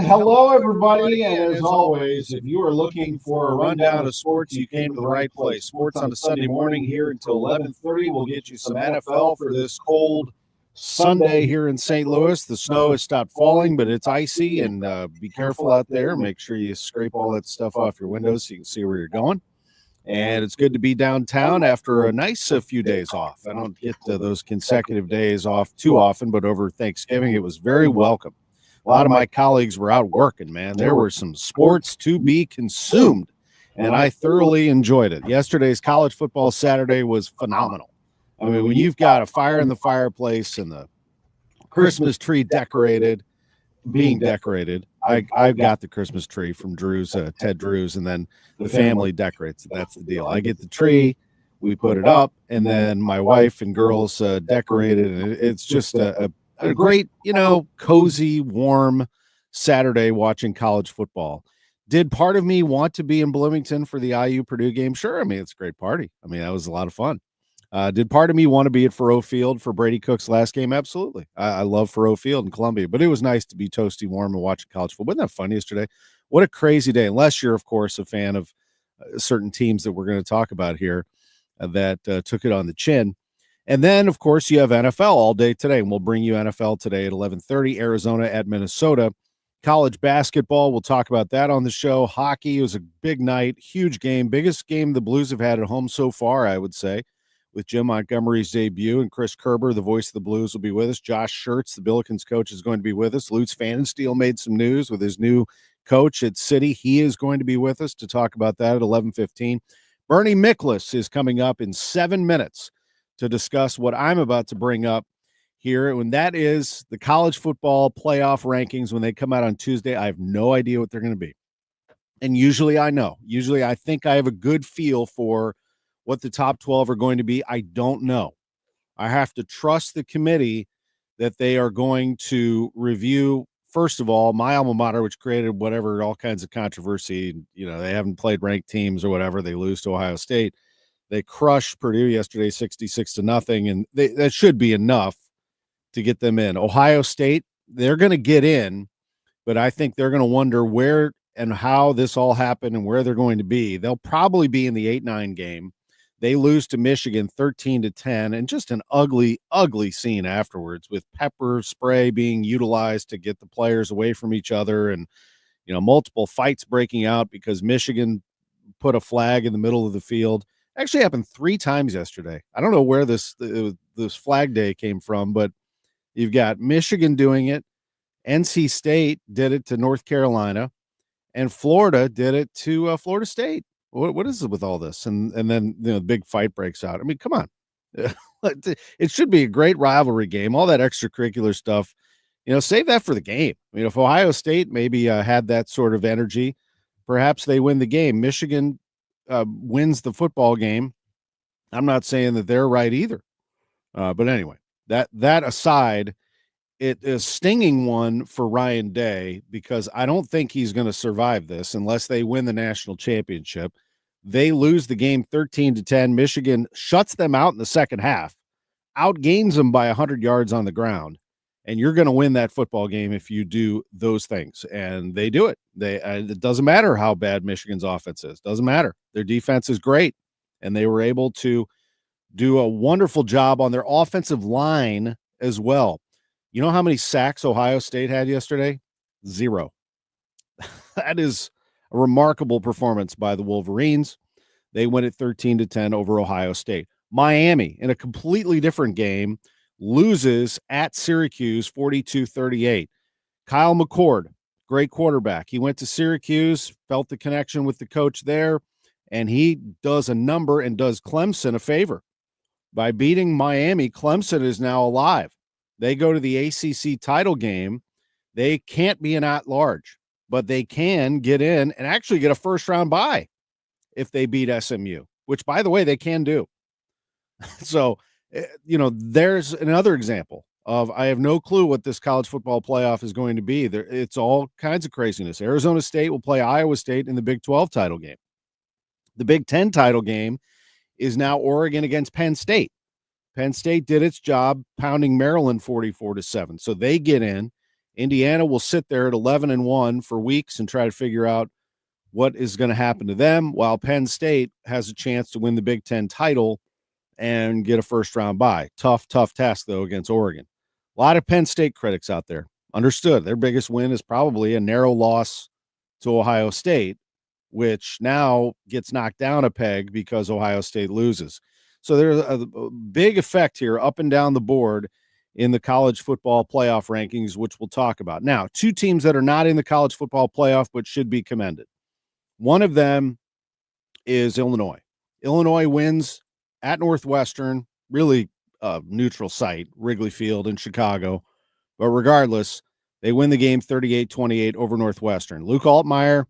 Hello, everybody, and as always, if you are looking for a rundown of sports, you came to the right place. Sports on a Sunday morning here until 11:30. We'll get you some NFL for this cold Sunday here in St. Louis. The snow has stopped falling, but it's icy, and be careful out there. Make sure you scrape all that stuff off your windows so you can see where you're going. And it's good to be downtown after a nice few days off. I don't get those consecutive days off too often, but over Thanksgiving, it was very welcome. A lot of my colleagues were out working, man. There were some sports to be consumed, and I thoroughly enjoyed it. Yesterday's college football Saturday was phenomenal. I mean, when you've got a fire in the fireplace and the Christmas tree being decorated, I've got the Christmas tree from Drew's, Ted Drew's, and then the family decorates it. That's the deal. I get the tree, we put it up, and then my wife and girls decorate it, and it's just a great, cozy, warm Saturday watching college football. Did part of me want to be in Bloomington for the IU Purdue game? Sure. I mean, it's a great party. I mean, that was a lot of fun. Did part of me want to be at Faroe Field for Brady Cook's last game? Absolutely. I love Faroe Field in Columbia, but it was nice to be toasty warm and watching college football. Wasn't that fun yesterday? What a crazy day, unless you're, of course, a fan of certain teams that we're going to talk about here that took it on the chin. And then, of course, you have NFL all day today, and we'll bring you NFL today at 11:30, Arizona at Minnesota. College basketball, we'll talk about that on the show. Hockey, it was a big night, huge game, biggest game the Blues have had at home so far, I would say, with Jim Montgomery's debut. And Chris Kerber, the voice of the Blues, will be with us. Josh Schertz, the Billikens coach, is going to be with us. Lutz Pfannenstiel made some news with his new coach at City. He is going to be with us to talk about that at 11:15. Bernie Miklasz is coming up in 7 minutes to discuss what I'm about to bring up here, and that is the college football playoff rankings when they come out on Tuesday. I have no idea what they're going to be. And usually I know. Usually I think I have a good feel for what the top 12 are going to be. I don't know. I have to trust the committee that they are going to review, first of all, my alma mater, which created all kinds of controversy. They haven't played ranked teams or whatever. They lose to Ohio State. They crushed Purdue yesterday 66-0, and that should be enough to get them in. Ohio State, they're going to get in, but I think they're going to wonder where and how this all happened and where they're going to be. They'll probably be in the 8-9 game. They lose to Michigan 13-10, and just an ugly, ugly scene afterwards with pepper spray being utilized to get the players away from each other, and multiple fights breaking out because Michigan put a flag in the middle of the field. Actually happened 3 times yesterday. I don't know where this flag day came from, but you've got Michigan doing it, NC State did it to North Carolina, and Florida did it to Florida State. What is it with all this? And then the big fight breaks out. I mean, come on. It should be a great rivalry game. All that extracurricular stuff, save that for the game. If Ohio State maybe had that sort of energy, perhaps they win the game. Michigan wins the football game. I'm not saying that they're right either. But anyway, that aside, it is a stinging one for Ryan Day because I don't think he's going to survive this unless they win the national championship. They lose the game 13-10. Michigan shuts them out in the second half, outgains them by 100 yards on the ground. And you're going to win that football game if you do those things. And they do it. It doesn't matter how bad Michigan's offense is. Doesn't matter. Their defense is great. And they were able to do a wonderful job on their offensive line as well. You know how many sacks Ohio State had yesterday? 0. That is a remarkable performance by the Wolverines. They win it 13-10 over Ohio State. Miami, in a completely different game, loses at Syracuse 42-38. Kyle McCord, great quarterback. He went to Syracuse, felt the connection with the coach there, and he does a number and does Clemson a favor. By beating Miami, Clemson is now alive. They go to the ACC title game. They can't be an at-large, but they can get in and actually get a first-round bye if they beat SMU, which, by the way, they can do. So, there's another example of I have no clue what this college football playoff is going to be. It's all kinds of craziness. Arizona State will play Iowa State in the Big 12 title game. The Big 10 title game is now Oregon against Penn State. Penn State did its job pounding Maryland 44-7. So they get in. Indiana will sit there at 11-1 for weeks and try to figure out what is going to happen to them, while Penn State has a chance to win the Big Ten title and get a first-round bye. Tough task, though, against Oregon. A lot of Penn State critics out there. Understood. Their biggest win is probably a narrow loss to Ohio State, which now gets knocked down a peg because Ohio State loses. So there's a big effect here up and down the board in the college football playoff rankings, which we'll talk about. Now, two teams that are not in the college football playoff but should be commended. One of them is Illinois. Illinois wins at Northwestern, really neutral site, Wrigley Field in Chicago. But regardless, they win the game 38-28 over Northwestern. Luke Altmaier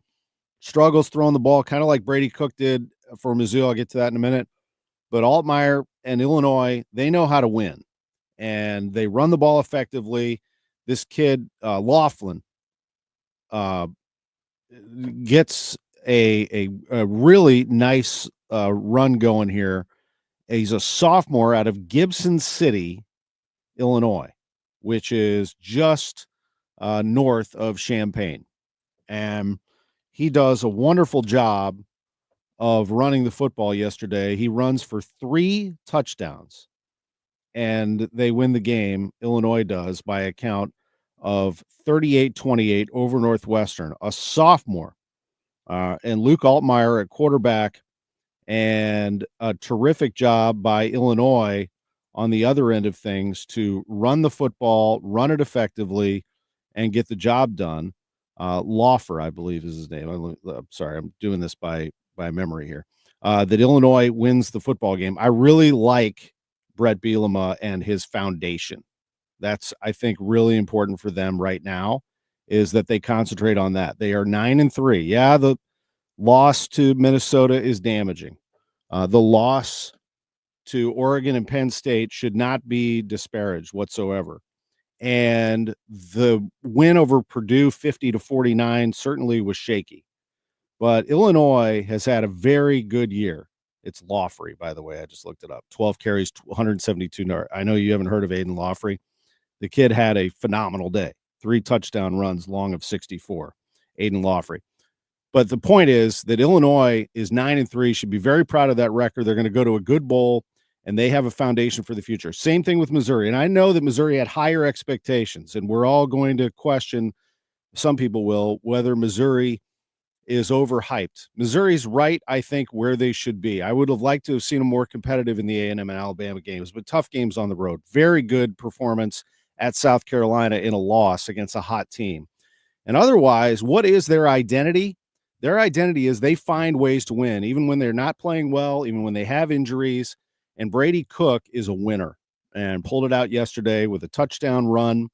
struggles throwing the ball, kind of like Brady Cook did for Mizzou. I'll get to that in a minute. But Altmaier and Illinois, they know how to win, and they run the ball effectively. This kid, Laughlin, gets a really nice run going here. He's a sophomore out of Gibson City, Illinois, which is just north of Champaign. And he does a wonderful job of running the football yesterday. He runs for 3 touchdowns, and they win the game. Illinois does by a count of 38-28 over Northwestern, a sophomore. And Luke Altmaier at quarterback, and a terrific job by Illinois on the other end of things to run the football, run it effectively, and get the job done. Laufer, I believe, is his name. I'm sorry, I'm doing this by memory here. That Illinois wins the football game. I really like Brett Bielema and his foundation. That's, I think, really important for them right now, is that they concentrate on that. They are 9-3. Yeah, the loss to Minnesota is damaging. The loss to Oregon and Penn State should not be disparaged whatsoever. And the win over Purdue 50-49 certainly was shaky. But Illinois has had a very good year. It's Laughery, by the way. I just looked it up. 12 carries, 172 yards. I know you haven't heard of Aiden Laughery. The kid had a phenomenal day. 3 touchdown runs, long of 64. Aiden Laughery. But the point is that Illinois is 9-3, should be very proud of that record. They're going to go to a good bowl, and they have a foundation for the future. Same thing with Missouri. And I know that Missouri had higher expectations, and we're all going to question, some people will, whether Missouri is overhyped. Missouri's right, I think, where they should be. I would have liked to have seen them more competitive in the A&M and Alabama games, but tough games on the road. Very good performance at South Carolina in a loss against a hot team. And otherwise, what is their identity? Their identity is they find ways to win, even when they're not playing well, even when they have injuries. And Brady Cook is a winner and pulled it out yesterday with a touchdown run.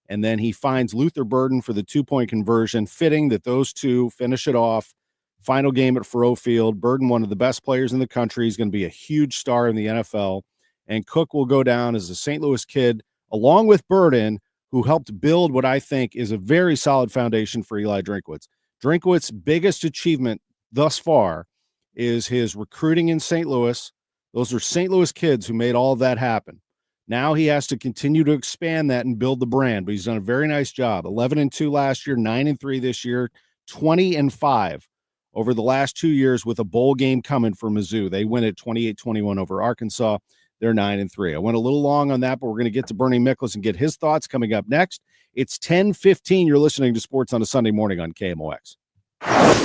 And then he finds Luther Burden for the 2-point conversion, fitting that those two finish it off. Final game at Faurot Field. Burden, one of the best players in the country, is going to be a huge star in the NFL. And Cook will go down as a St. Louis kid, along with Burden, who helped build what I think is a very solid foundation for Eli Drinkwitz. Drinkwitz's biggest achievement thus far is his recruiting in St. Louis. Those are St. Louis kids who made all of that happen. Now he has to continue to expand that and build the brand, but he's done a very nice job. 11-2 last year, 9-3 this year, 20-5 over the last 2 years, with a bowl game coming for Mizzou. They win at 28-21 over Arkansas. They're 9-3. I went a little long on that, but we're going to get to Bernie Miklasz and get his thoughts coming up next. It's 10:15. You're listening to Sports on a Sunday Morning on KMOX.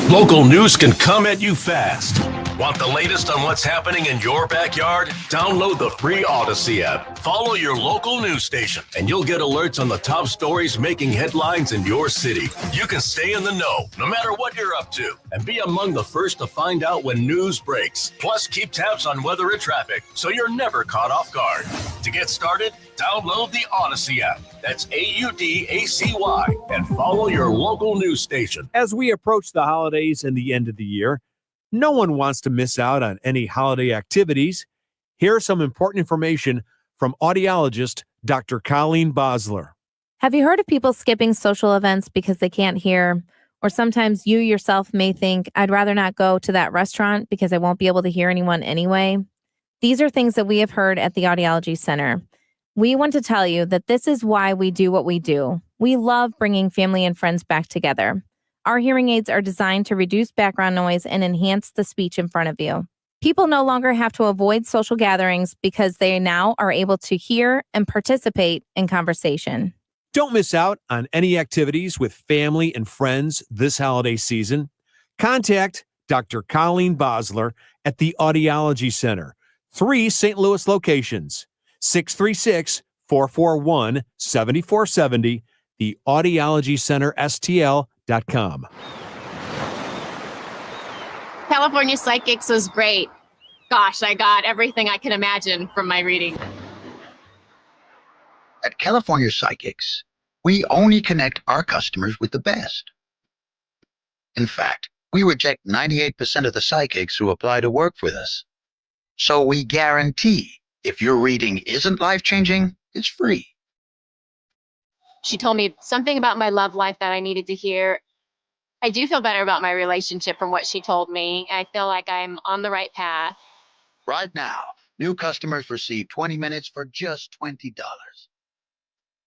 Local news can come at you fast. Want the latest on what's happening in your backyard? Download the free Odyssey app. Follow your local news station, and you'll get alerts on the top stories making headlines in your city. You can stay in the know, no matter what you're up to, and be among the first to find out when news breaks. Plus, keep tabs on weather and traffic, so you're never caught off guard. To get started, download the Odyssey app. That's AUDACY, and follow your local news station. As we approach the holidays and the end of the year, no one wants to miss out on any holiday activities. Here's some important information from audiologist Dr. Colleen Bosler. Have you heard of people skipping social events because they can't hear? Or sometimes you yourself may think, I'd rather not go to that restaurant because I won't be able to hear anyone anyway. These are things that we have heard at the Audiology Center. We want to tell you that this is why we do what we do. We love bringing family and friends back together. Our hearing aids are designed to reduce background noise and enhance the speech in front of you. People no longer have to avoid social gatherings because they now are able to hear and participate in conversation. Don't miss out on any activities with family and friends this holiday season. Contact Dr. Colleen Bosler at the Audiology Center, 3 St. Louis locations, 636-441-7470, the Audiology Center STL.com. California Psychics was great. Gosh, I got everything I can imagine from my reading. At California Psychics, we only connect our customers with the best. In fact, we reject 98% of the psychics who apply to work with us. So we guarantee if your reading isn't life-changing, it's free. She told me something about my love life that I needed to hear. I do feel better about my relationship from what she told me. I feel like I'm on the right path. Right now, new customers receive 20 minutes for just $20,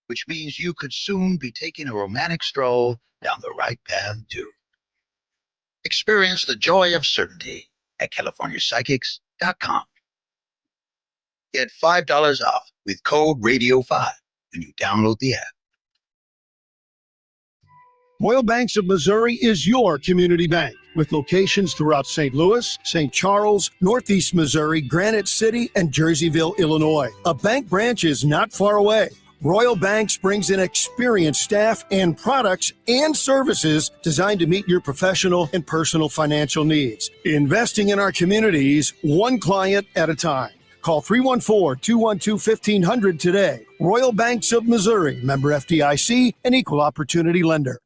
which means you could soon be taking a romantic stroll down the right path too. Experience the joy of certainty at CaliforniaPsychics.com. Get $5 off with code RADIO5 when you download the app. Royal Banks of Missouri is your community bank with locations throughout St. Louis, St. Charles, Northeast Missouri, Granite City, and Jerseyville, Illinois. A bank branch is not far away. Royal Banks brings in experienced staff and products and services designed to meet your professional and personal financial needs. Investing in our communities, one client at a time. Call 314-212-1500 today. Royal Banks of Missouri, member FDIC, and equal opportunity lender.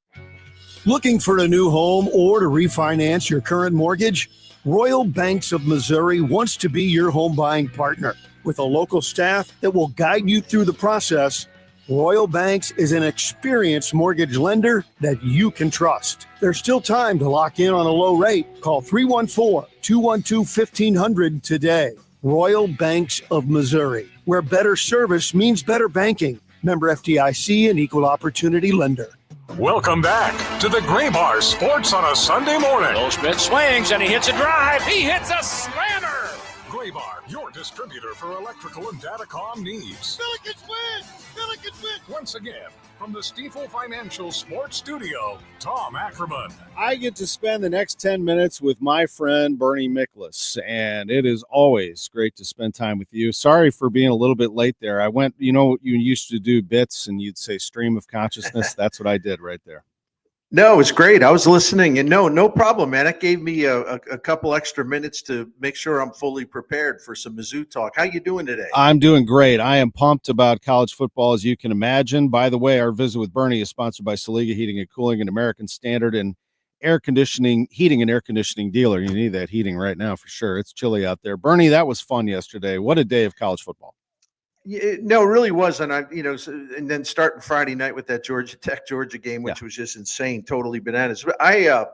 Looking for a new home or to refinance your current mortgage? Royal Banks of Missouri wants to be your home buying partner. With a local staff that will guide you through the process, Royal Banks is an experienced mortgage lender that you can trust. There's still time to lock in on a low rate. Call 314-212-1500 today. Royal Banks of Missouri, where better service means better banking. Member FDIC and equal opportunity lender. Welcome back to the Gray Bar Sports on a Sunday morning. Goldschmidt swings and he hits a drive. He hits a slammer. Gray Bar, your distributor for electrical and datacom needs. Billikens win! Billikens win! Once again, from the Stifel Financial Sports Studio, Tom Ackerman. I get to spend the next 10 minutes with my friend Bernie Miklas, and it is always great to spend time with you. Sorry for being a little bit late there. I went, you used to do bits and you'd say stream of consciousness. That's what I did right there. No, it's great. I was listening, and no problem, man. It gave me a couple extra minutes to make sure I'm fully prepared for some Mizzou talk. How you doing today? I'm doing great. I am pumped about college football, as you can imagine. By the way, our visit with Bernie is sponsored by Saliga Heating and Cooling, an American Standard and heating and air conditioning dealer. You need that heating right now for sure. It's chilly out there. Bernie, that was fun yesterday. What a day of college football. No, it really wasn't. And then starting Friday night with that Georgia game, which was just insane, totally bananas. But I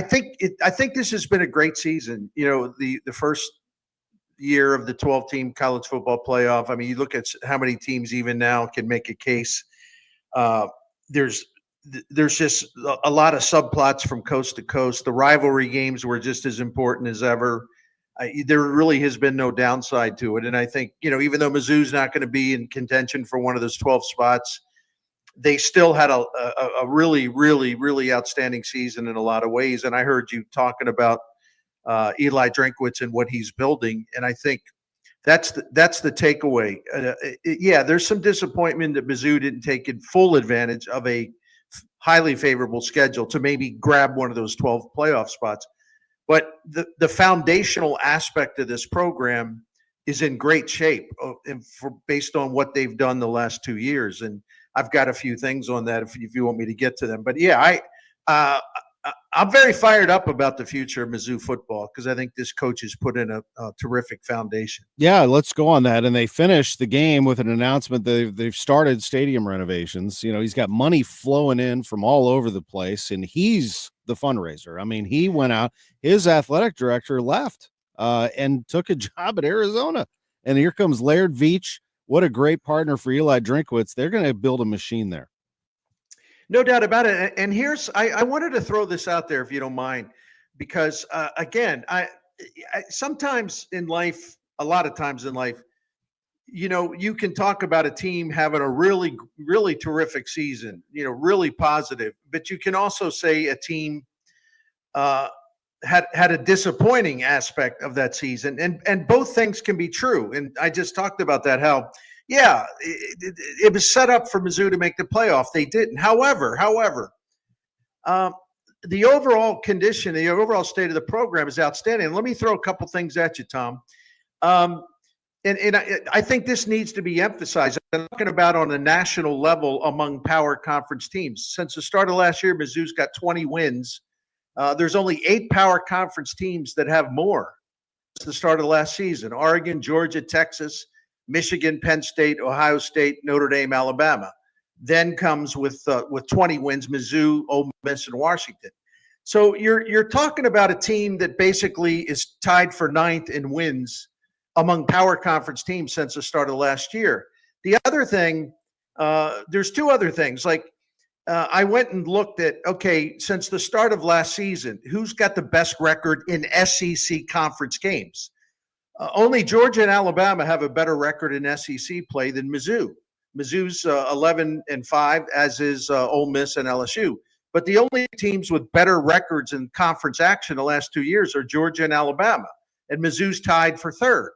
think this has been a great season. The first year of the 12-team college football playoff. I mean, you look at how many teams even now can make a case. There's just a lot of subplots from coast to coast. The rivalry games were just as important as ever. There really has been no downside to it. And I think, even though Mizzou's not going to be in contention for one of those 12 spots, they still had a really, really, really outstanding season in a lot of ways. And I heard you talking about Eli Drinkwitz and what he's building. And I think that's the takeaway. There's some disappointment that Mizzou didn't take full advantage of a highly favorable schedule to maybe grab one of those 12 playoff spots. But the foundational aspect of this program is in great shape based on what they've done the last 2 years. And I've got a few things on that if you want me to get to them. But I'm very fired up about the future of Mizzou football because I think this coach has put in a terrific foundation. Yeah, let's go on that. And they finished the game with an announcement that they've started stadium renovations. He's got money flowing in from all over the place, and he's the fundraiser. I mean, he went out. His athletic director left and took a job at Arizona. And here comes Laird Veach. What a great partner for Eli Drinkwitz. They're going to build a machine there. No doubt about it. And here's, I wanted to throw this out there if you don't mind, because again, I sometimes in life, a lot of times in life, you can talk about a team having a really, really terrific season, really positive, but you can also say a team uh, had a disappointing aspect of that season, and both things can be true. And I just talked about that. How, yeah, it was set up for Mizzou to make the playoff. They didn't. However, um, the overall condition, the overall state of the program is outstanding. Let me throw a couple things at you, Tom. Um, and I think this needs to be emphasized. I'm talking about on a national level among power conference teams. Since the start of last year, Mizzou's got 20 wins. There's only 8 power conference teams that have more since the start of last season: Oregon, Georgia, Texas, Michigan, Penn State, Ohio State, Notre Dame, Alabama. Then comes with 20 wins, Mizzou, Ole Miss, and Washington. So you're talking about a team that basically is tied for 9th in wins among power conference teams since the start of last year. The other thing, there's 2 other things. Like I went and looked at, okay, since the start of last season, who's got the best record in SEC conference games? Only Georgia and Alabama have a better record in SEC play than Mizzou. Mizzou's 11-5, as is Ole Miss and LSU. But the only teams with better records in conference action the last 2 years are Georgia and Alabama, and Mizzou's tied for 3rd.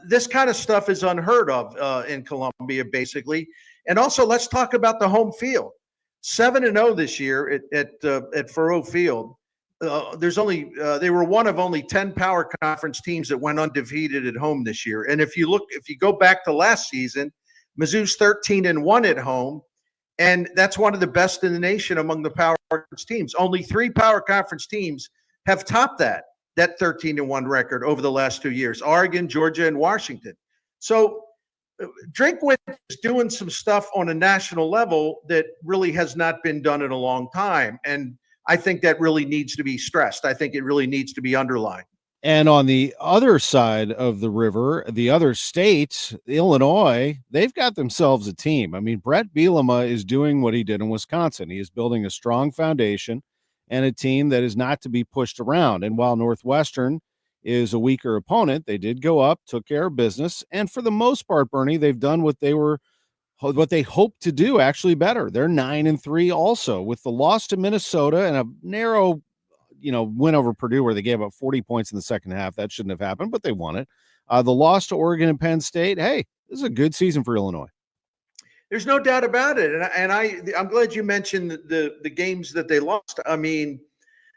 This kind of stuff is unheard of in Columbia, basically. And also, let's talk about the home field. 7-0 this year at Faurot Field. They were one of only 10 power conference teams that went undefeated at home this year. And if you go back to last season, Mizzou's 13-1 at home, and that's one of the best in the nation among the power conference teams. Only 3 power conference teams have topped that 13-1 record over the last 2 years: Oregon, Georgia, and Washington. So Drinkwitz is doing some stuff on a national level that really has not been done in a long time. And I think that really needs to be stressed. I think it really needs to be underlined. And on the other side of the river, the other state, Illinois, they've got themselves a team. I mean, Brett Bielema is doing what he did in Wisconsin. He is building a strong foundation and a team that is not to be pushed around. And while Northwestern is a weaker opponent, they did go up, took care of business, and for the most part, Bernie, they've done what they hoped to do, actually better. They're 9-3 also, with the loss to Minnesota and a narrow win over Purdue where they gave up 40 points in the second half. That shouldn't have happened, but they won it. The loss to Oregon and Penn State. Hey, this is a good season for Illinois. There's no doubt about it. And I'm glad you mentioned the games that they lost. I mean,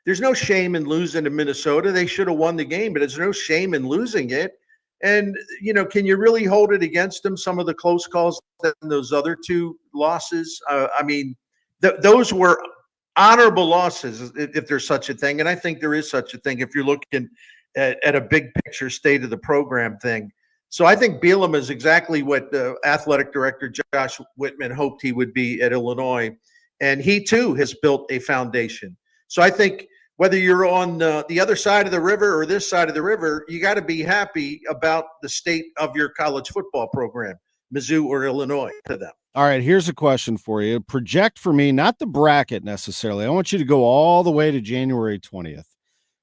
there's no shame in losing to Minnesota. They should have won the game, but there's no shame in losing it. And, can you really hold it against them? Some of the close calls and those other 2 losses. I mean, those were honorable losses, if there's such a thing. And I think there is such a thing if you're looking at a big picture state of the program thing. So I think Bielema is exactly what athletic director Josh Whitman hoped he would be at Illinois. And he, too, has built a foundation. So I think whether you're on the other side of the river or this side of the river, you got to be happy about the state of your college football program, Mizzou or Illinois, to them. All right, here's a question for you. Project for me, not the bracket necessarily. I want you to go all the way to January 20th.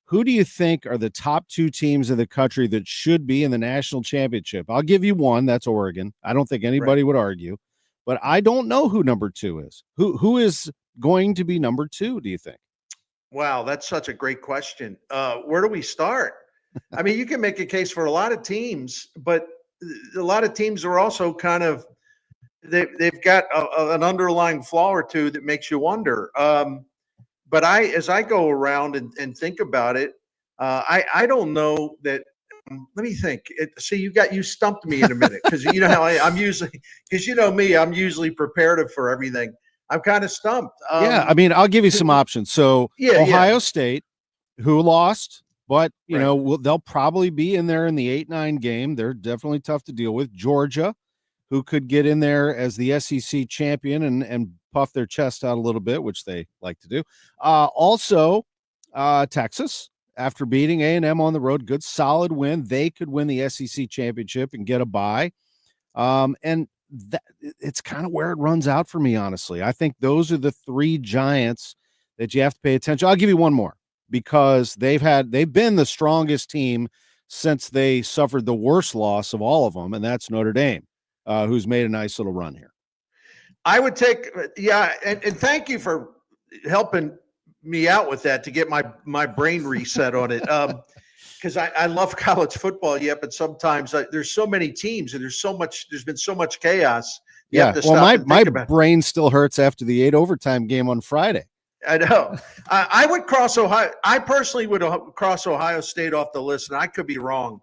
Who do you think are the top 2 teams in the country that should be in the national championship? I'll give you one. That's Oregon. I don't think anybody would argue, but I don't know who number 2 is. Who is going to be number 2, do you think? Wow, that's such a great question. Where do we start? I mean, you can make a case for a lot of teams, but a lot of teams are also kind of they've got an underlying flaw or 2 that makes you wonder. But as I go around and think about it, I don't know that. Let me think. You stumped me in a minute because you know how I'm usually, because you know me, I'm usually prepared for everything. I'm kind of stumped. Yeah, I mean, I'll give you some options. So Ohio State, who lost, but they'll probably be in there in the 8-9 game. They're definitely tough to deal with. Georgia, who could get in there as the SEC champion and puff their chest out a little bit, which they like to do. Also, Texas, after beating A&M on the road, good solid win. They could win the SEC championship and get a bye. And it's kind of where it runs out for me, honestly. I think those are the three giants that you have to pay attention. I'll give you one more because they've been the strongest team since they suffered the worst loss of all of them, and that's Notre Dame, who's made a nice little run here. I would take, and thank you for helping me out with that to get my brain reset on it. Because I love college football, but sometimes there's so many teams and there's been so much chaos. You have to stop my brain still hurts after the 8 overtime game on Friday. I know. I would cross Ohio. I personally would cross Ohio State off the list, and I could be wrong.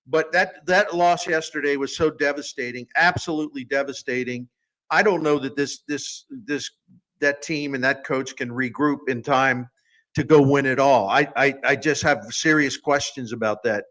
But that loss yesterday was so devastating, absolutely devastating. I don't know that that team and that coach can regroup in time to go win it all. I just have serious questions about that.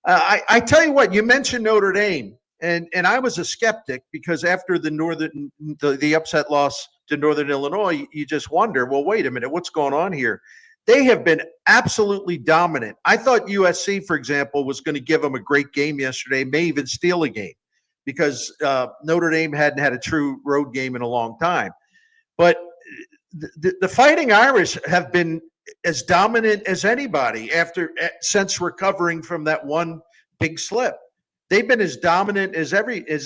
I tell you what, you mentioned Notre Dame, and I was a skeptic because after the upset loss to Northern Illinois, you just wonder, well, wait a minute, what's going on here? They have been absolutely dominant. I thought USC, for example, was going to give them a great game yesterday, may even steal a game because Notre Dame hadn't had a true road game in a long time. But the Fighting Irish have been as dominant as anybody since recovering from that one big slip. They've been as dominant as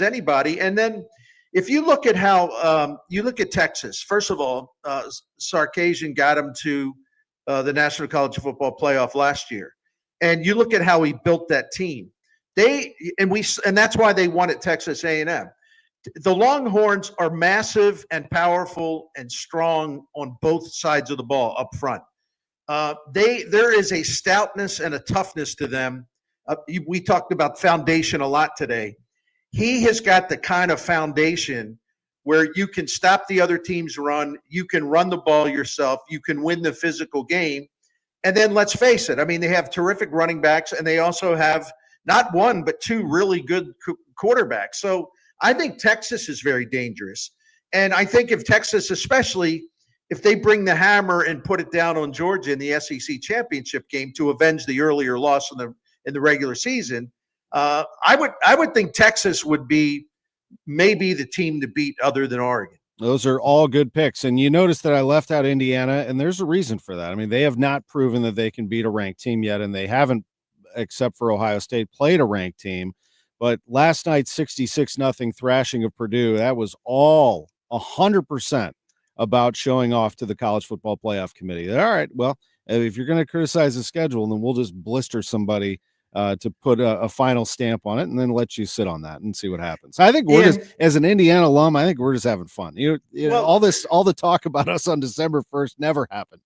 anybody. And then if you look at how you look at Texas, first of all, Sarkisian got them to the National College Football Playoff last year, and you look at how he built that team. And that's why they won at Texas A&M. The Longhorns are massive and powerful and strong on both sides of the ball up front. There is a stoutness and a toughness to them. We talked about foundation a lot today. He has got the kind of foundation where you can stop the other team's run, you can run the ball yourself, you can win the physical game. And then let's face it, I mean, they have terrific running backs, and they also have not one, but two really good quarterbacks. So I think Texas is very dangerous. And I think if Texas, especially if they bring the hammer and put it down on Georgia in the SEC championship game to avenge the earlier loss in the regular season, I would think Texas would be maybe the team to beat other than Oregon. Those are all good picks. And you notice that I left out Indiana, and there's a reason for that. I mean, they have not proven that they can beat a ranked team yet, and they haven't, except for Ohio State, played a ranked team. But last night's 66-0 thrashing of Purdue, that was all 100% about showing off to the College Football Playoff Committee. All right, well, if you're going to criticize the schedule, then we'll just blister somebody to put a final stamp on it and then let you sit on that and see what happens. I think we're just, as an Indiana alum, I think we're just having fun. You know, all the talk about us on December 1st never happened.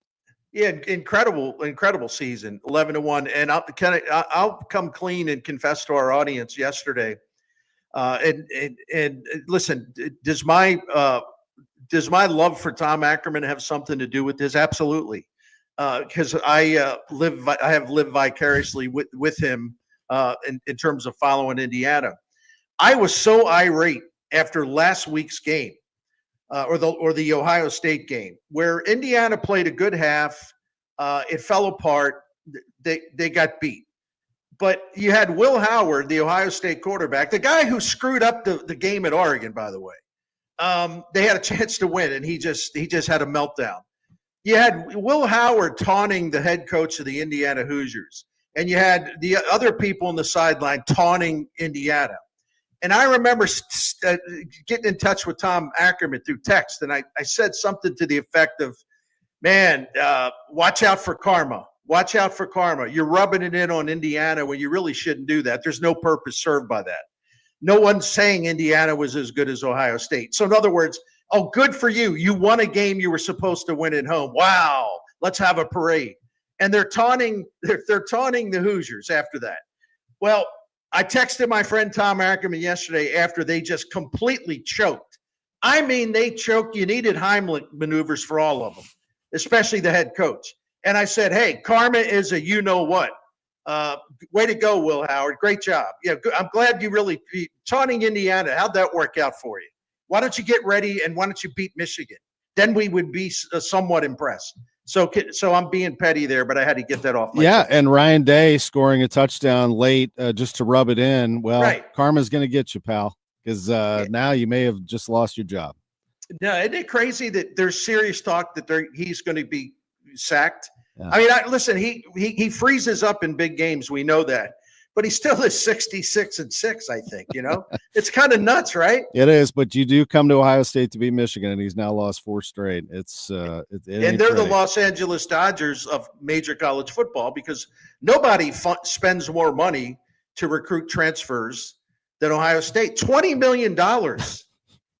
Yeah, incredible season, 11-1. And I'll come clean and confess to our audience yesterday. And listen, does my love for Tom Ackerman have something to do with this? Absolutely. Because I have lived vicariously with him in terms of following Indiana. I was so irate after last week's game, or the Ohio State game, where Indiana played a good half. It fell apart. They got beat. But you had Will Howard, the Ohio State quarterback, the guy who screwed up the game at Oregon, by the way. They had a chance to win, and he just had a meltdown. You had Will Howard taunting the head coach of the Indiana Hoosiers, and you had the other people on the sideline taunting Indiana. And I remember getting in touch with Tom Ackerman through text, and I said something to the effect of, man, watch out for karma. Watch out for karma. You're rubbing it in on Indiana when you really shouldn't do that. There's no purpose served by that. No one's saying Indiana was as good as Ohio State. So in other words, oh, good for you. You won a game you were supposed to win at home. Wow, let's have a parade. And they're taunting the Hoosiers after that. Well, I texted my friend Tom Ackerman yesterday after they just completely choked. I mean, they choked. You needed Heimlich maneuvers for all of them, especially the head coach. And I said, hey, karma is a you-know-what. Way to go, Will Howard. Great job. Yeah, I'm glad you really taunting Indiana. How'd that work out for you? Why don't you get ready and why don't you beat Michigan? Then we would be somewhat impressed. So I'm being petty there, but I had to get that off my chest. And Ryan Day scoring a touchdown late just to rub it in. Well, right. Karma's going to get you, pal. because now you may have just lost your job. No, isn't it crazy that there's serious talk that he's going to be sacked? Yeah. I mean, listen, he freezes up in big games. We know that. But he still is 66-6, I think, It's kind of nuts, right? It is, but you do come to Ohio State to beat Michigan, and he's now lost 4 straight. It's and they're the Los Angeles Dodgers of major college football because nobody spends more money to recruit transfers than Ohio State. $20 million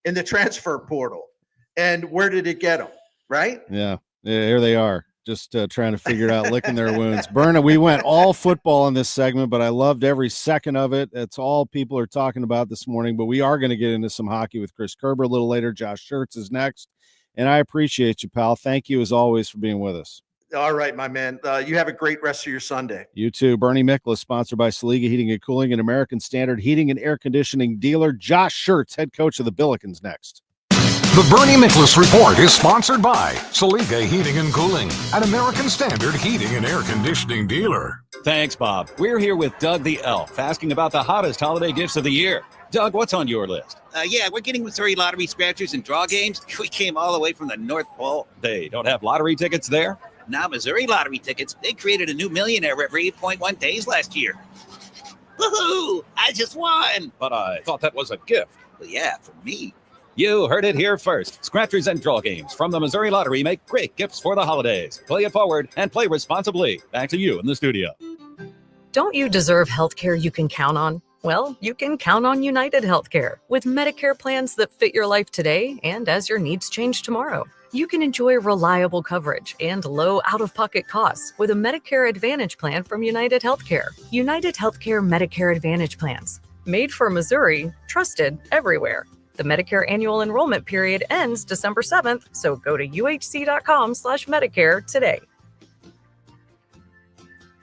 in the transfer portal. And where did it get them, right? Yeah, here they are. Just trying to figure it out, licking their wounds. Berna, we went all football in this segment, but I loved every second of it. That's all people are talking about this morning, but we are going to get into some hockey with Chris Kerber a little later. Josh Schertz is next, and I appreciate you, pal. Thank you, as always, for being with us. All right, my man. You have a great rest of your Sunday. You too. Bernie Miklasz, sponsored by Saliga Heating and Cooling and American Standard Heating and Air Conditioning dealer. Josh Schertz, head coach of the Billikens, next. The Bernie Miklasz Report is sponsored by Saliga Heating and Cooling, an American Standard heating and air conditioning dealer. Thanks, Bob. We're here with Doug the Elf, asking about the hottest holiday gifts of the year. Doug, what's on your list? Yeah, we're getting Missouri lottery scratchers and draw games. We came all the way from the North Pole. They don't have lottery tickets there? Now, Missouri lottery tickets, they created a new millionaire every 8.1 days last year. Woohoo! I just won! But I thought that was a gift. Well, yeah, for me. You heard it here first. Scratchers and draw games from the Missouri Lottery make great gifts for the holidays. Play it forward and play responsibly. Back to you in the studio. Don't you deserve health care you can count on? Well, you can count on United Healthcare with Medicare plans that fit your life today and as your needs change tomorrow. You can enjoy reliable coverage and low out-of-pocket costs with a Medicare Advantage plan from United Healthcare. United Healthcare Medicare Advantage plans. Made for Missouri, trusted everywhere. The Medicare annual enrollment period ends December 7th, so go to uhc.com/Medicare today.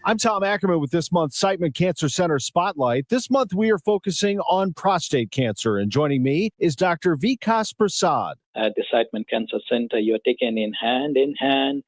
I'm Tom Ackerman with this month's Siteman Cancer Center Spotlight. This month, we are focusing on prostate cancer, and joining me is Dr. Vikas Prasad. At the Siteman Cancer Center, you're taken in hand,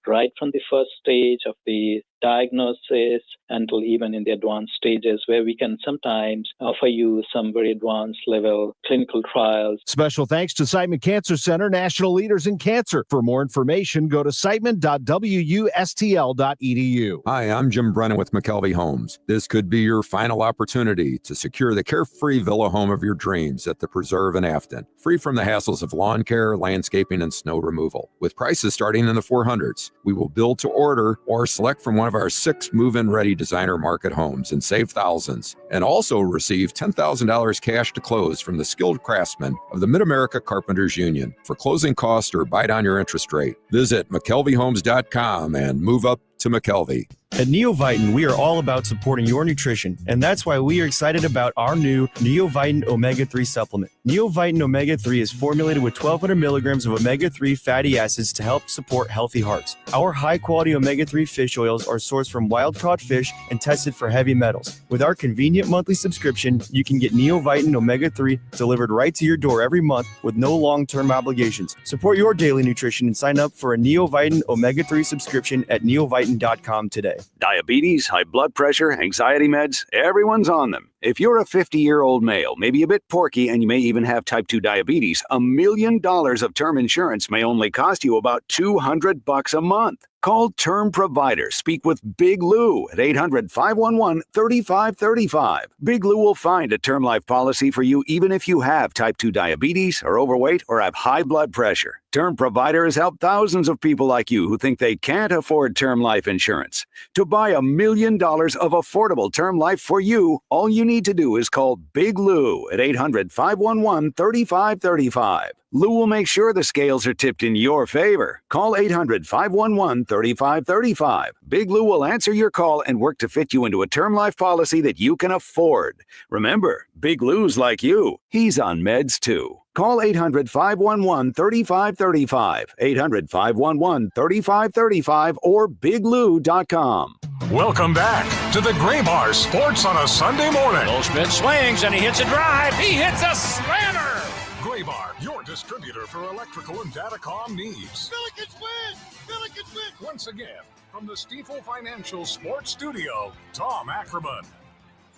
right from the first stage of the diagnosis until even in the advanced stages, where we can sometimes offer you some very advanced level clinical trials. Special thanks to Siteman Cancer Center, national leaders in cancer. For more information, go to siteman.wustl.edu. Hi, I'm Jim Brennan with McKelvey Homes. This could be your final opportunity to secure the carefree villa home of your dreams at the Preserve in Afton. Free from the hassles of lawn care, landscaping, and snow removal. With prices starting in the 400s, we will build to order or select from one of our 6 move-in ready designer market homes and save thousands. And also receive $10,000 cash to close from the skilled craftsmen of the Mid-America Carpenters Union for closing costs or bite on your interest rate. Visit McKelveyHomes.com and move up to McKelvey. At Neovitin, we are all about supporting your nutrition, and that's why we are excited about our new Neovitin Omega-3 supplement. Neovitin Omega-3 is formulated with 1,200 milligrams of omega-3 fatty acids to help support healthy hearts. Our high-quality omega-3 fish oils are sourced from wild-caught fish and tested for heavy metals. With our convenient monthly subscription, you can get Neovitin Omega-3 delivered right to your door every month with no long-term obligations. Support your daily nutrition and sign up for a Neovitin Omega-3 subscription at neovitin.com today. Diabetes, high blood pressure, anxiety meds, everyone's on them. If you're a 50-year-old male, maybe a bit porky, and you may even have type 2 diabetes, $1 million of term insurance may only cost you about $200 a month. Call Term Provider. Speak with Big Lou at 800-511-3535. Big Lou will find a term life policy for you even if you have type 2 diabetes, are overweight, or have high blood pressure. Term Provider has helped thousands of people like you who think they can't afford term life insurance. To buy $1 million of affordable term life for you, all you need to do is call Big Lou at 800-511-3535. Lou will make sure the scales are tipped in your favor. Call 800-511-3535. Big Lou will answer your call and work to fit you into a term life policy that you can afford. Remember, Big Lou's like you. He's on meds too. Call 800-511-3535, 800-511-3535, or biglou.com. Welcome back to the Gray Bar Sports on a Sunday morning. Goldschmidt swings and he hits a drive. He hits a slammer. Gray Bar, your distributor for electrical and datacom needs. Billikens win! Billikens win! Once again, from the Stifel Financial Sports Studio, Tom Ackerman.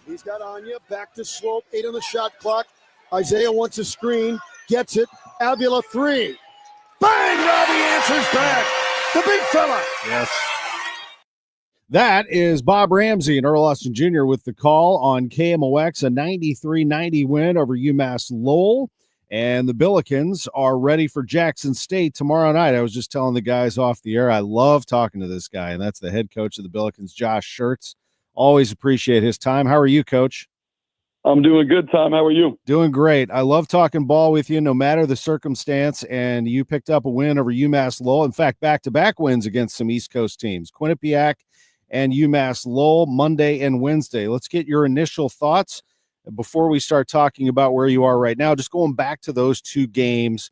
He's got Anya back to Swope. 8 on the shot clock. Isaiah wants a screen, gets it. Avila 3. Bang! Robbie answers back. The big fella. Yes. That is Bob Ramsey and Earl Austin Jr. with the call on KMOX, a 93-90 win over UMass Lowell. And the Billikens are ready for Jackson State tomorrow night. I was just telling the guys off the air, I love talking to this guy, and that's the head coach of the Billikens, Josh Schertz. Always appreciate his time. How are you, Coach? I'm doing good, Tom. How are you? Doing great. I love talking ball with you no matter the circumstance, and you picked up a win over UMass Lowell. In fact, back-to-back wins against some East Coast teams, Quinnipiac and UMass Lowell, Monday and Wednesday. Let's get your initial thoughts before we start talking about where you are right now. Just going back to those two games,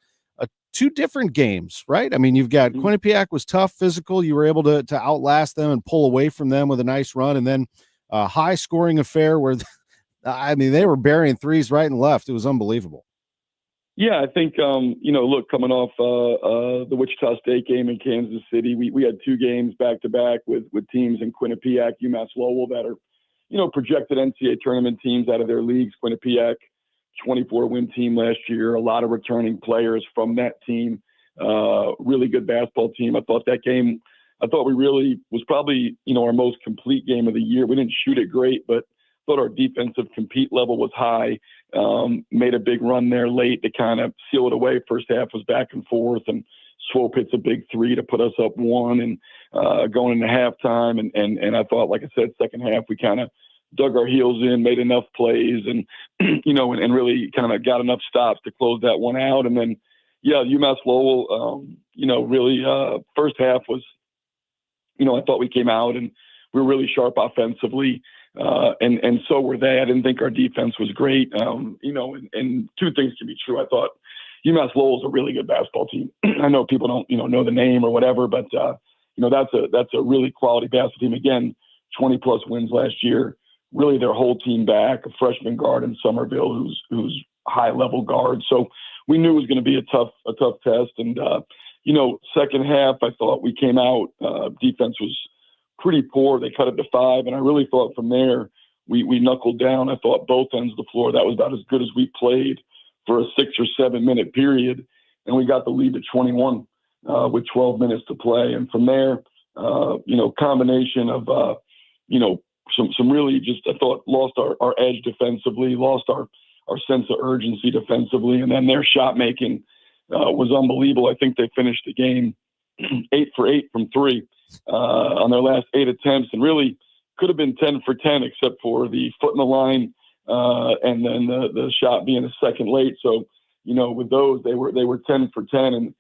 two different games, right? I mean, you've got Quinnipiac was tough, physical. You were able to outlast them and pull away from them with a nice run, and then a high-scoring affair where – I mean, they were burying threes right and left. It was unbelievable. Yeah, I think, look, coming off the Wichita State game in Kansas City, we had two games back-to-back with teams in Quinnipiac, UMass Lowell that are, projected NCAA tournament teams out of their leagues. Quinnipiac, 24-win team last year, a lot of returning players from that team, really good basketball team. I thought we really was probably, our most complete game of the year. We didn't shoot it great, but thought our defensive compete level was high, made a big run there late to kind of seal it away. First half was back and forth, and Swope hits a big three to put us up one and going into halftime. And I thought, like I said, second half, we kind of dug our heels in, made enough plays and, and really kind of got enough stops to close that one out. And then, UMass Lowell, really first half was, I thought we came out and we were really sharp offensively. And so were they. I didn't think our defense was great. And two things can be true. I thought UMass Lowell is a really good basketball team. I know people don't, know the name or whatever, but, that's a really quality basketball team. Again, 20 plus wins last year, really their whole team back, a freshman guard in Somerville, who's high level guard. So we knew it was going to be a tough test. And, second half, I thought we came out, defense was pretty poor. They cut it to 5, and I really thought from there we knuckled down. I thought both ends of the floor, that was about as good as we played for a 6 or 7 minute period, and we got the lead to 21 with 12 minutes to play. And from there, combination of some really just, I thought, lost our edge defensively, lost our sense of urgency defensively, and then their shot making was unbelievable. I think they finished the game 8 for 8 from 3. On their last 8 attempts, and really could have been 10 for 10 except for the foot in the line and then the shot being a second late. So, with those, they were 10 for 10, and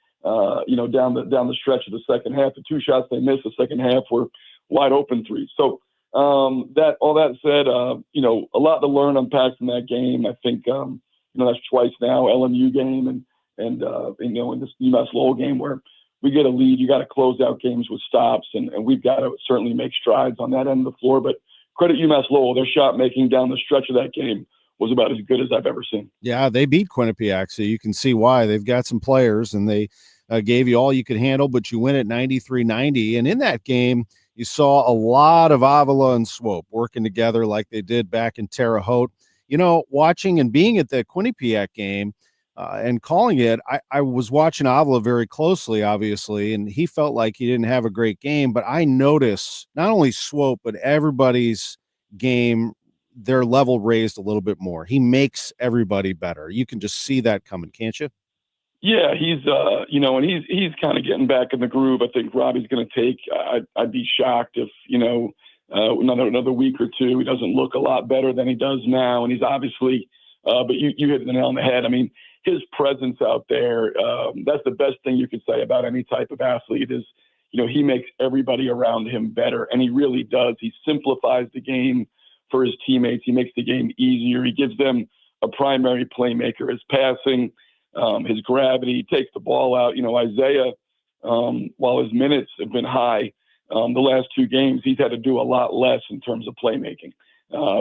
down the stretch of the second half, the 2 shots they missed the second half were wide open threes. So all that said, a lot to learn, unpack from that game. I think that's twice now, LMU game and in this UMass Lowell game where we get a lead, you got to close out games with stops, and we've got to certainly make strides on that end of the floor. But credit UMass Lowell, their shot making down the stretch of that game was about as good as I've ever seen. Yeah, they beat Quinnipiac, so you can see why. They've got some players, and they gave you all you could handle, but you win at 93-90. And in that game, you saw a lot of Avila and Swope working together like they did back in Terre Haute. Watching and being at the Quinnipiac game, and calling it, I was watching Avila very closely, obviously, and he felt like he didn't have a great game. But I noticed not only Swope, but everybody's game, their level raised a little bit more. He makes everybody better. You can just see that coming, can't you? Yeah, he's and he's kind of getting back in the groove. I think Robbie's going to take. I'd be shocked if another week or two he doesn't look a lot better than he does now. And he's obviously, but you hit the nail on the head. I mean, his presence out there, that's the best thing you could say about any type of athlete is, he makes everybody around him better. And he really does. He simplifies the game for his teammates. He makes the game easier. He gives them a primary playmaker, his passing, his gravity, he takes the ball out. Isaiah, while his minutes have been high, the last 2 games, he's had to do a lot less in terms of playmaking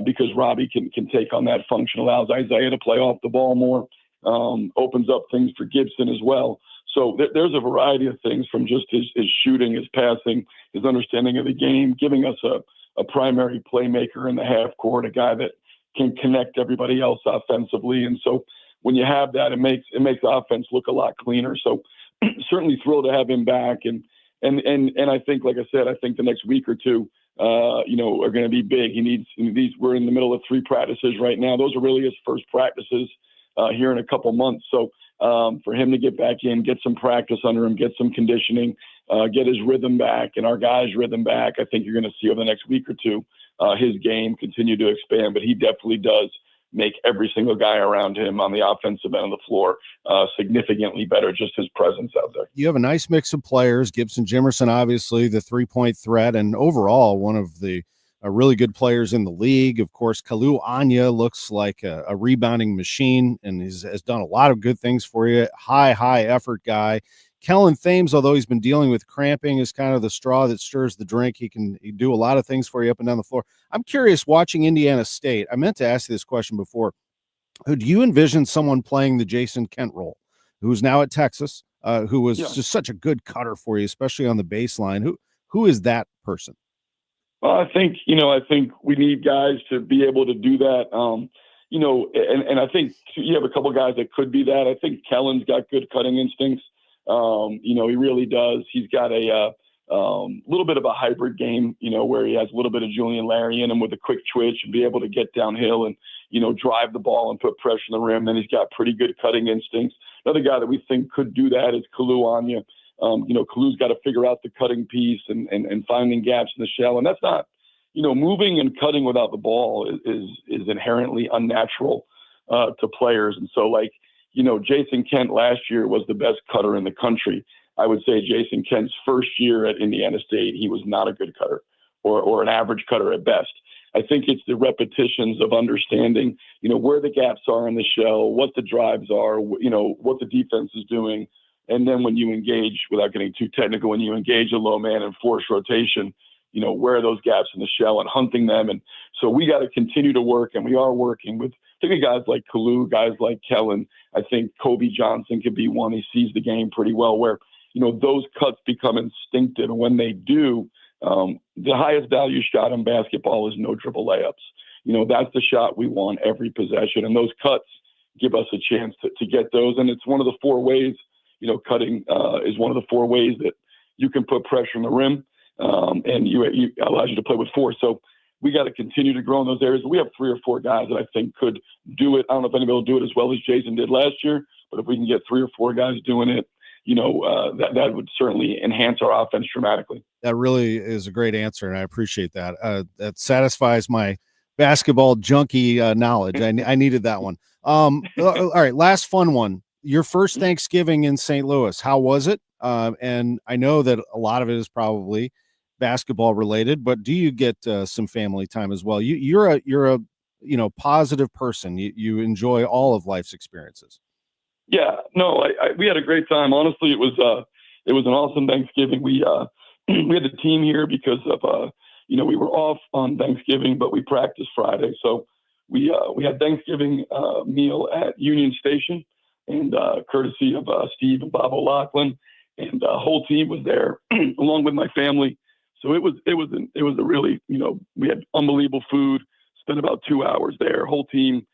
because Robbie can take on that function, allows Isaiah to play off the ball more. Opens up things for Gibson as well. So there's a variety of things from just his shooting, his passing, his understanding of the game, giving us a primary playmaker in the half court, a guy that can connect everybody else offensively. And so when you have that, it makes the offense look a lot cleaner. So certainly thrilled to have him back. And I think, like I said, I think the next week or two, are going to be big. We're in the middle of 3 practices right now. Those are really his first practices here in a couple months. So for him to get back in, get some practice under him, get some conditioning, get his rhythm back and our guys' rhythm back, I think you're going to see over the next week or two his game continue to expand. But he definitely does make every single guy around him on the offensive end of the floor significantly better, just his presence out there. You have a nice mix of players. Gibson Jimerson, obviously, the three-point threat, and overall one of the really good players in the league. Of course, Kalu Anya looks like a rebounding machine and has done a lot of good things for you. High effort guy. Kellen Thames, although he's been dealing with cramping, is kind of the straw that stirs the drink. He do a lot of things for you up and down the floor. I'm curious, watching Indiana State, I meant to ask you this question before. Do you envision someone playing the Jason Kent role, who's now at Texas, who was just such a good cutter for you, especially on the baseline? Who is that person? Well, I think we need guys to be able to do that. And I think you have a couple guys that could be that. I think Kellen's got good cutting instincts. He really does. He's got a little bit of a hybrid game, where he has a little bit of Julian Larry in him with a quick twitch and be able to get downhill and, drive the ball and put pressure on the rim. Then he's got pretty good cutting instincts. Another guy that we think could do that is Kalu Anya. Kalu's got to figure out the cutting piece and finding gaps in the shell. And that's not, moving and cutting without the ball is inherently unnatural to players. And so Jason Kent last year was the best cutter in the country. I would say Jason Kent's first year at Indiana State, he was not a good cutter or an average cutter at best. I think it's the repetitions of understanding, where the gaps are in the shell, what the drives are, what the defense is doing. And then when you engage, without getting too technical, when you engage a low man and force rotation, where are those gaps in the shell and hunting them. And so we got to continue to work, and we are working with guys like Kalu, guys like Kellen. I think Kobe Johnson could be one. He sees the game pretty well, where, those cuts become instinctive. And when they do, the highest value shot in basketball is no dribble layups. That's the shot we want every possession. And those cuts give us a chance to get those. And it's one of the 4 ways, cutting is one of the 4 ways that you can put pressure on the rim. And you allows you to play with force. So we got to continue to grow in those areas. We have 3 or 4 guys that I think could do it. I don't know if anybody will do it as well as Jason did last year, but if we can get 3 or 4 guys doing it, that would certainly enhance our offense dramatically. That really is a great answer, and I appreciate that. That satisfies my basketball junkie knowledge. I needed that one. All right, last fun one. Your first Thanksgiving in St. Louis, how was it? And I know that a lot of it is probably basketball related, but do you get some family time as well? You're a positive person. You enjoy all of life's experiences. Yeah, no, we had a great time. Honestly, it was an awesome Thanksgiving. We we had the team here because of we were off on Thanksgiving, but we practiced Friday, so we had Thanksgiving meal at Union Station, and courtesy of Steve and Bob O'Loughlin, and the whole team was there along with my family. So it was a really, we had unbelievable food. Spent about 2 hours there. Whole team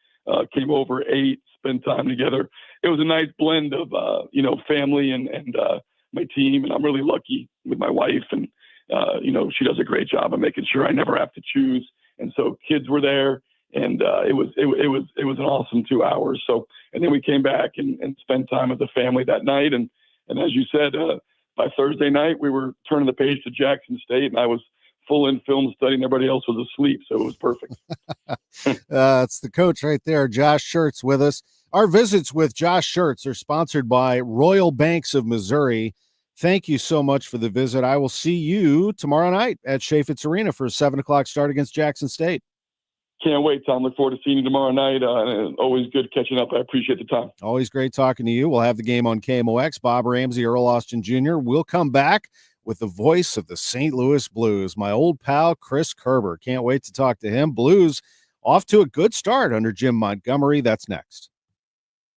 came over, ate, spent time together. It was a nice blend of family and my team, and I'm really lucky with my wife, and she does a great job of making sure I never have to choose. And so kids were there, and it was an awesome 2 hours. So, and then we came back and spent time with the family that night, and as you said, by Thursday night we were turning the page to Jackson State, and I was full in film study, and everybody else was asleep, so it was perfect. It's the coach right there, Josh Schertz, with us. Our visits with Josh Schertz are sponsored by Royal Banks of Missouri. Thank you so much for the visit. I will see you tomorrow night at Chaffetz Arena for a 7:00 start against Jackson State. Can't wait, Tom. Look forward to seeing you tomorrow night. Always good catching up. I appreciate the time. Always great talking to you. We'll have the game on KMOX. Bob Ramsey, Earl Austin Jr. We'll come back with the voice of the St. Louis Blues, my old pal, Chris Kerber. Can't wait to talk to him. Blues off to a good start under Jim Montgomery. That's next.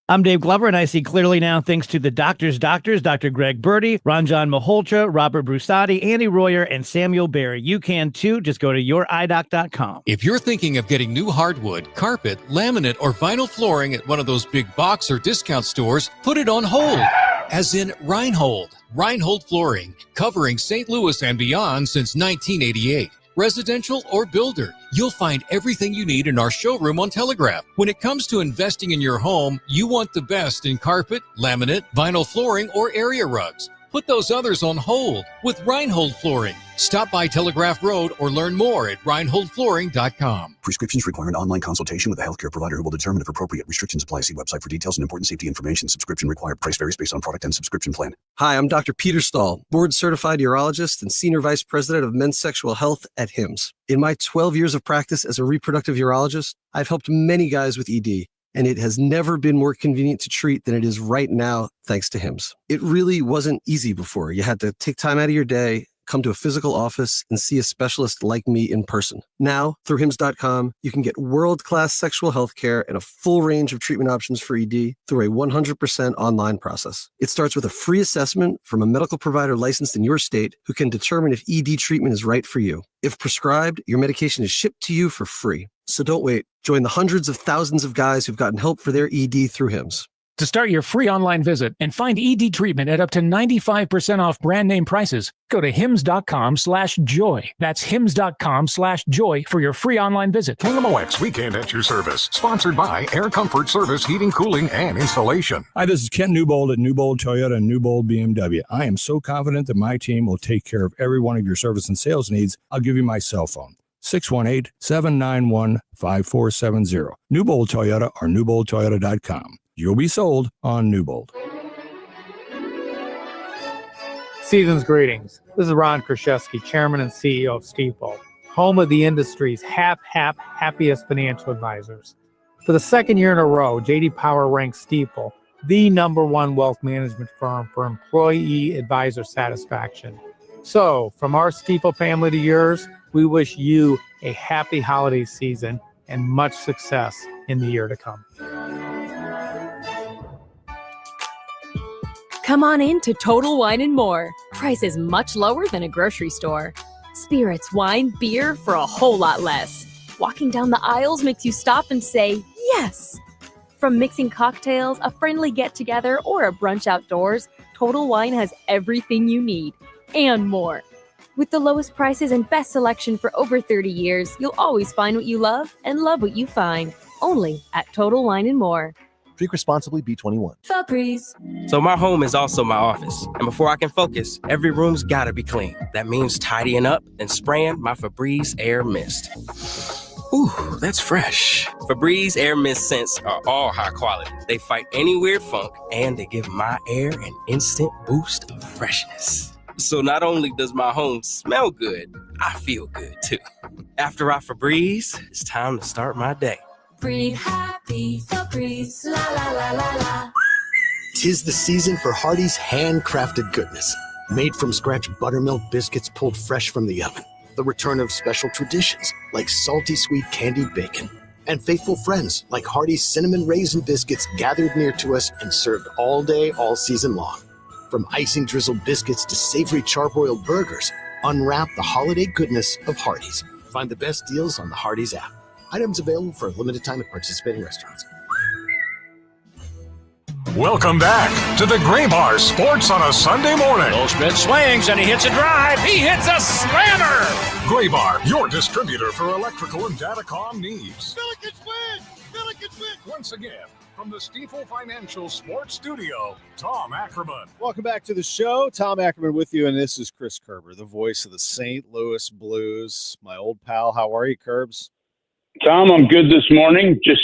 I'm Dave Glover, and I see clearly now thanks to the doctors, Dr. Greg Birdie, Ranjan Malhotra, Robert Brusati, Andy Royer, and Samuel Barry. You can too. Just go to youridoc.com. If you're thinking of getting new hardwood, carpet, laminate, or vinyl flooring at one of those big box or discount stores, put it on hold. As in Reinhold. Reinhold Flooring, covering St. Louis and beyond since 1988. Residential or builder, you'll find everything you need in our showroom on Telegraph. When it comes to investing in your home, you want the best in carpet, laminate, vinyl flooring, or area rugs. Put those others on hold with Reinhold Flooring. Stop by Telegraph Road or learn more at reinholdflooring.com. Prescriptions require an online consultation with a healthcare provider who will determine if appropriate. Restrictions apply. See website for details and important safety information. Subscription required. Price varies based on product and subscription plan. Hi, I'm Dr. Peter Stahl, board-certified urologist and senior vice president of men's sexual health at HIMSS. In my 12 years of practice as a reproductive urologist, I've helped many guys with ED. And it has never been more convenient to treat than it is right now, thanks to HIMSS. It really wasn't easy before. You had to take time out of your day, come to a physical office, and see a specialist like me in person. Now, through HIMSS.com, you can get world-class sexual health care and a full range of treatment options for ED through a 100% online process. It starts with a free assessment from a medical provider licensed in your state who can determine if ED treatment is right for you. If prescribed, your medication is shipped to you for free. So don't wait. Join the hundreds of thousands of guys who've gotten help for their ED through HIMSS. To start your free online visit and find ED treatment at up to 95% off brand name prices, go to hims.com/joy. That's hims.com/joy for your free online visit. KMOX Weekend at your service. Sponsored by Air Comfort Service, Heating, Cooling, and Installation. Hi, this is Ken Newbold at Newbold Toyota and Newbold BMW. I am so confident that my team will take care of every one of your service and sales needs. I'll give you my cell phone. 618-791-5470. Newbold Toyota or newboldtoyota.com. You'll be sold on Newbold. Season's greetings. This is Ron Kraszewski, Chairman and CEO of Stifel, home of the industry's happiest financial advisors. For the second year in a row, J.D. Power ranks Stifel the #1 wealth management firm for employee advisor satisfaction. So, from our Stifel family to yours, we wish you a happy holiday season and much success in the year to come. Come on in to Total Wine & More. Prices much lower than a grocery store. Spirits, wine, beer for a whole lot less. Walking down the aisles makes you stop and say, yes! From mixing cocktails, a friendly get-together, or a brunch outdoors, Total Wine has everything you need and more. With the lowest prices and best selection for over 30 years, you'll always find what you love and love what you find. Only at Total Wine & More. Drink responsibly, B21. Febreze. So my home is also my office. And before I can focus, every room's gotta be clean. That means tidying up and spraying my Febreze Air Mist. Ooh, that's fresh. Febreze Air Mist scents are all high quality. They fight any weird funk, and they give my air an instant boost of freshness. So not only does my home smell good, I feel good too. After I Febreze, it's time to start my day. Breathe happy, Febreze, la la la la la. 'Tis the season for Hardee's handcrafted goodness. Made from scratch buttermilk biscuits pulled fresh from the oven. The return of special traditions like salty sweet candied bacon. And faithful friends like Hardee's cinnamon raisin biscuits gathered near to us and served all day, all season long. From icing drizzled biscuits to savory charbroiled burgers, unwrap the holiday goodness of Hardee's. Find the best deals on the Hardee's app. Items available for a limited time at participating restaurants. Welcome back to the Gray Bar Sports on a Sunday morning. Goldschmidt swings and he hits a drive. He hits a slammer. Gray Bar, your distributor for electrical and datacom needs. Billikens win! Billikens win! Once again, from the Stifel Financial Sports Studio, Tom Ackerman. Welcome back to the show. Tom Ackerman with you, and this is Chris Kerber, the voice of the St. Louis Blues. My old pal, how are you, Kerbs? Tom, I'm good this morning. Just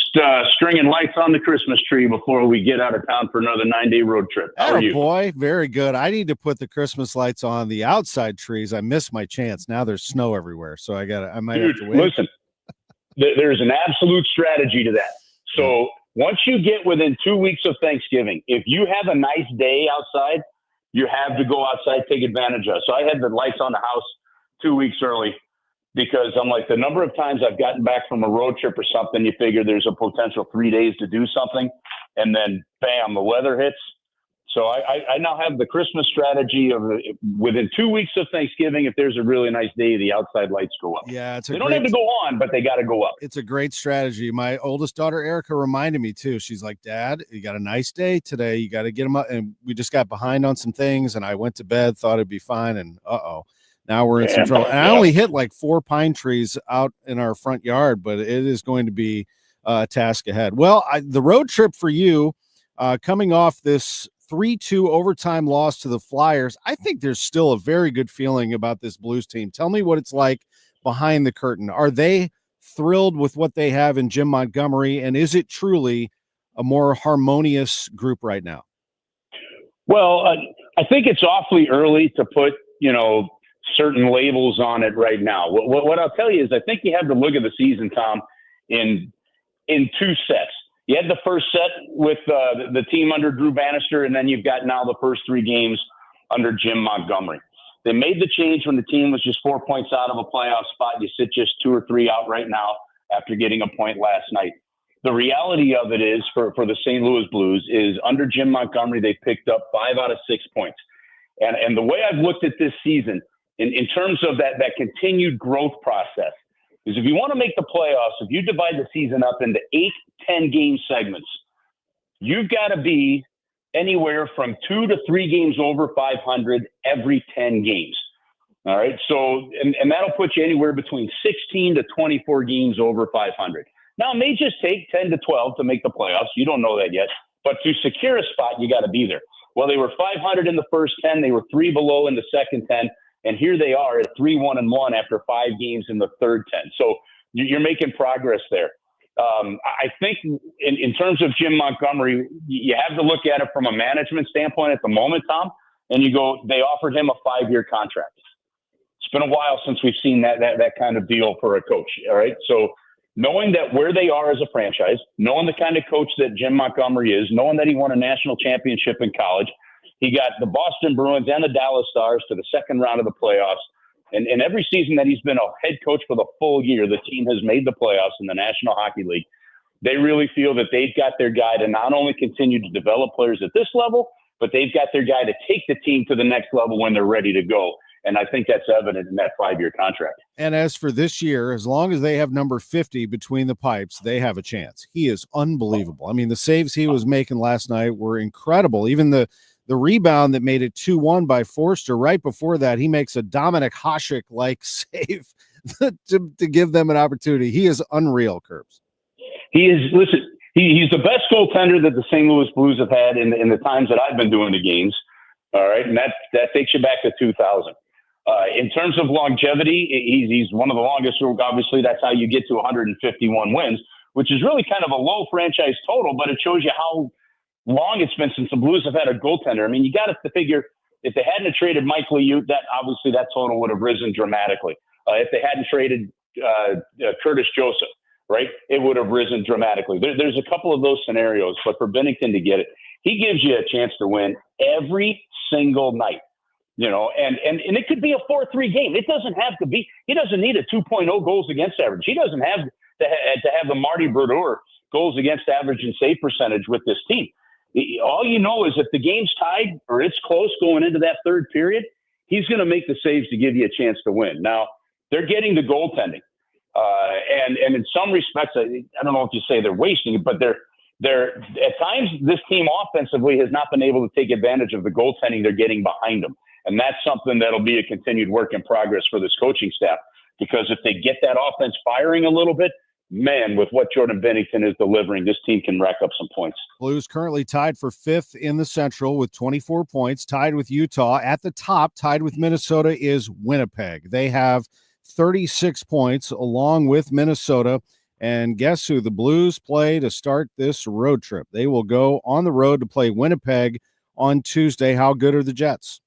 stringing lights on the Christmas tree before we get out of town for another 9-day road trip. How are you? Boy, very good. I need to put the Christmas lights on the outside trees. I missed my chance. Now there's snow everywhere, so I might have to wait. Listen, there's an absolute strategy to that. So once you get within 2 weeks of Thanksgiving, if you have a nice day outside, you have to go outside, take advantage of. So I had the lights on the house 2 weeks early. because I'm like, the number of times I've gotten back from a road trip or something, you figure there's a potential 3 days to do something, and then bam, the weather hits. So I now have the Christmas strategy of within 2 weeks of Thanksgiving, if there's a really nice day, the outside lights go up. Yeah, they don't have to go on, but they got to go up. It's a great strategy. My oldest daughter, Erica, reminded me too. She's like, Dad, you got a nice day today. You got to get them up. And we just got behind on some things, and I went to bed, thought it'd be fine. And now we're in some trouble. And I only hit like 4 pine trees out in our front yard, but it is going to be a task ahead. Well, the road trip for you, coming off this 3-2 overtime loss to the Flyers, I think there's still a very good feeling about this Blues team. Tell me what it's like behind the curtain. Are they thrilled with what they have in Jim Montgomery, and is it truly a more harmonious group right now? Well, I think it's awfully early to put, certain labels on it right now. What I'll tell you is I think you have to look at the season, Tom, in 2 sets. You had the first set with the team under Drew Bannister, and then you've got now the first 3 games under Jim Montgomery. They made the change when the team was just 4 points out of a playoff spot. You sit just 2 or 3 out right now after getting a point last night. The reality of it is for the St. Louis Blues is under Jim Montgomery, they picked up 5 out of 6 points. And the way I've looked at this season in terms of that continued growth process is if you want to make the playoffs, if you divide the season up into 8, 10-game segments, you've got to be anywhere from 2 to 3 games over 500 every 10 games. All right. So, and that'll put you anywhere between 16 to 24 games over 500. Now, it may just take 10 to 12 to make the playoffs. You don't know that yet. But to secure a spot, you got to be there. Well, they were 500 in the first 10. They were 3 below in the second 10. And here they are at 3-1-1 after 5 games in the third 10. So you're making progress there. I think in terms of Jim Montgomery, you have to look at it from a management standpoint at the moment, Tom, and you go, they offered him a 5-year contract. It's been a while since we've seen that kind of deal for a coach. All right. So knowing that where they are as a franchise, knowing the kind of coach that Jim Montgomery is, knowing that he won a national championship in college, he got the Boston Bruins and the Dallas Stars to the second round of the playoffs. And every season that he's been a head coach for the full year, the team has made the playoffs in the National Hockey League. They really feel that they've got their guy to not only continue to develop players at this level, but they've got their guy to take the team to the next level when they're ready to go. And I think that's evident in that 5-year contract. And as for this year, as long as they have number 50 between the pipes, they have a chance. He is unbelievable. I mean, the saves he was making last night were incredible. Even the rebound that made it 2-1 by Forster, right before that, he makes a Dominic Hasek-like save to give them an opportunity. He is unreal, Curbs. He is, listen, he's the best goaltender that the St. Louis Blues have had in the times that I've been doing the games. All right, and that takes you back to 2000. In terms of longevity, he's one of the longest. Obviously, that's how you get to 151 wins, which is really kind of a low franchise total, but it shows you how long it's been since the Blues have had a goaltender. I mean, you got to figure if they hadn't traded Mike Liut, that total would have risen dramatically. If they hadn't traded Curtis Joseph, right, it would have risen dramatically. There's a couple of those scenarios, but for Binnington to get it, he gives you a chance to win every single night. And it could be a 4-3 game. It doesn't have to be. He doesn't need a 2.0 goals against average. He doesn't have to have the Marty Brodeur goals against average and save percentage with this team. All you know is if the game's tied or it's close going into that third period, he's going to make the saves to give you a chance to win. Now, they're getting the goaltending. And in some respects, I don't know if you say they're wasting it, but they're at times this team offensively has not been able to take advantage of the goaltending they're getting behind them. And that's something that'll be a continued work in progress for this coaching staff, because if they get that offense firing a little bit, man, with what Jordan Binnington is delivering, this team can rack up some points. Blues currently tied for 5th in the Central with 24 points, tied with Utah. At the top, tied with Minnesota, is Winnipeg. They have 36 points along with Minnesota. And guess who the Blues play to start this road trip? They will go on the road to play Winnipeg on Tuesday. How good are the Jets?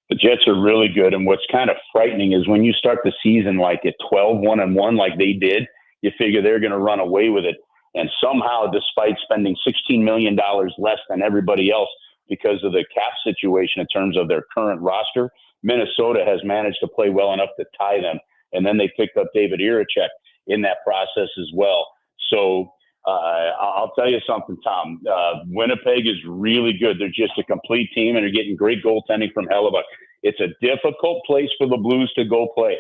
The Jets are really good. And what's kind of frightening is when you start the season like at 12-1-1 like they did, you figure they're going to run away with it. And somehow, despite spending $16 million less than everybody else because of the cap situation in terms of their current roster, Minnesota has managed to play well enough to tie them And then they picked up David Iracek in that process as well. So I'll tell you something, Tom. Winnipeg is really good. They're just a complete team, and they're getting great goaltending from Hellebuck. It's a difficult place for the Blues to go play.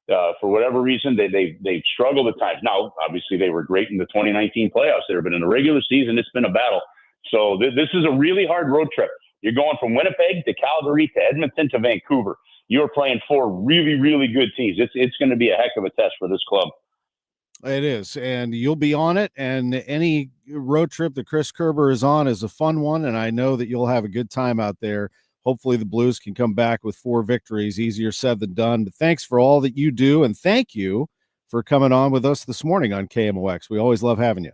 For whatever reason, they've struggled at times. Now, obviously, they were great in the 2019 playoffs there, but in the regular season, it's been a battle. So this is a really hard road trip. You're going from Winnipeg to Calgary to Edmonton to Vancouver. You're playing 4 really, really good teams. It's going to be a heck of a test for this club. It is, and you'll be on it, and any road trip that Chris Kerber is on is a fun one, and I know that you'll have a good time out there. Hopefully the Blues can come back with 4 victories. Easier said than done, but thanks for all that you do, and thank you for coming on with us this morning on KMOX. We always love having you.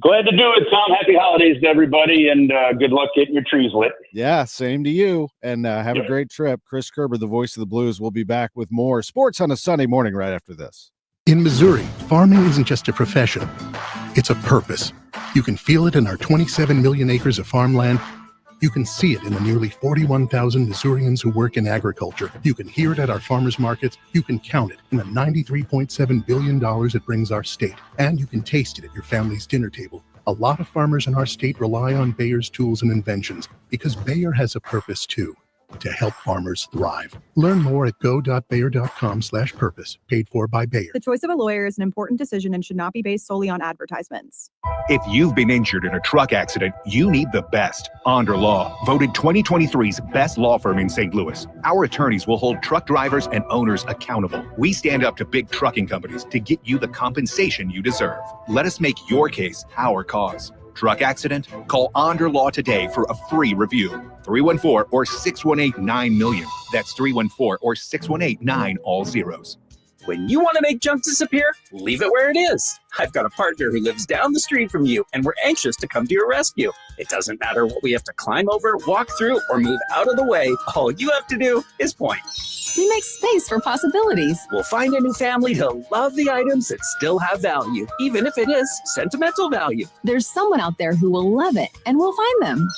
Glad to do it, Tom. Happy holidays to everybody, and good luck getting your trees lit. Yeah, same to you, and have a great trip. Chris Kerber, the voice of the Blues, will be back with more sports on a Sunday morning right after this. In Missouri, farming isn't just a profession, it's a purpose. You can feel it in our 27 million acres of farmland. You can see it in the nearly 41,000 Missourians who work in agriculture. You can hear it at our farmers markets. You can count it in the $93.7 billion it brings our state. And you can taste it at your family's dinner table. A lot of farmers in our state rely on Bayer's tools and inventions because Bayer has a purpose too. To help farmers thrive. Learn more at go.bayer.com/purpose. Paid for by Bayer. The choice of a lawyer is an important decision and should not be based solely on advertisements. If you've been injured in a truck accident, you need the best. Onder Law, voted 2023's best law firm in St. Louis. Our attorneys will hold truck drivers and owners accountable. We stand up to big trucking companies to get you the compensation you deserve. Let us make your case our cause. Truck accident? Call Onder Law today for a free review. 314 or 618-9-million. That's 314 or 618-9 all zeros. When you want to make junk disappear, leave it where it is. I've got a partner who lives down the street from you, and we're anxious to come to your rescue. It doesn't matter what we have to climb over, walk through, or move out of the way. All you have to do is point. We make space for possibilities. We'll find a new family to love the items that still have value, even if it is sentimental value. There's someone out there who will love it, and we'll find them.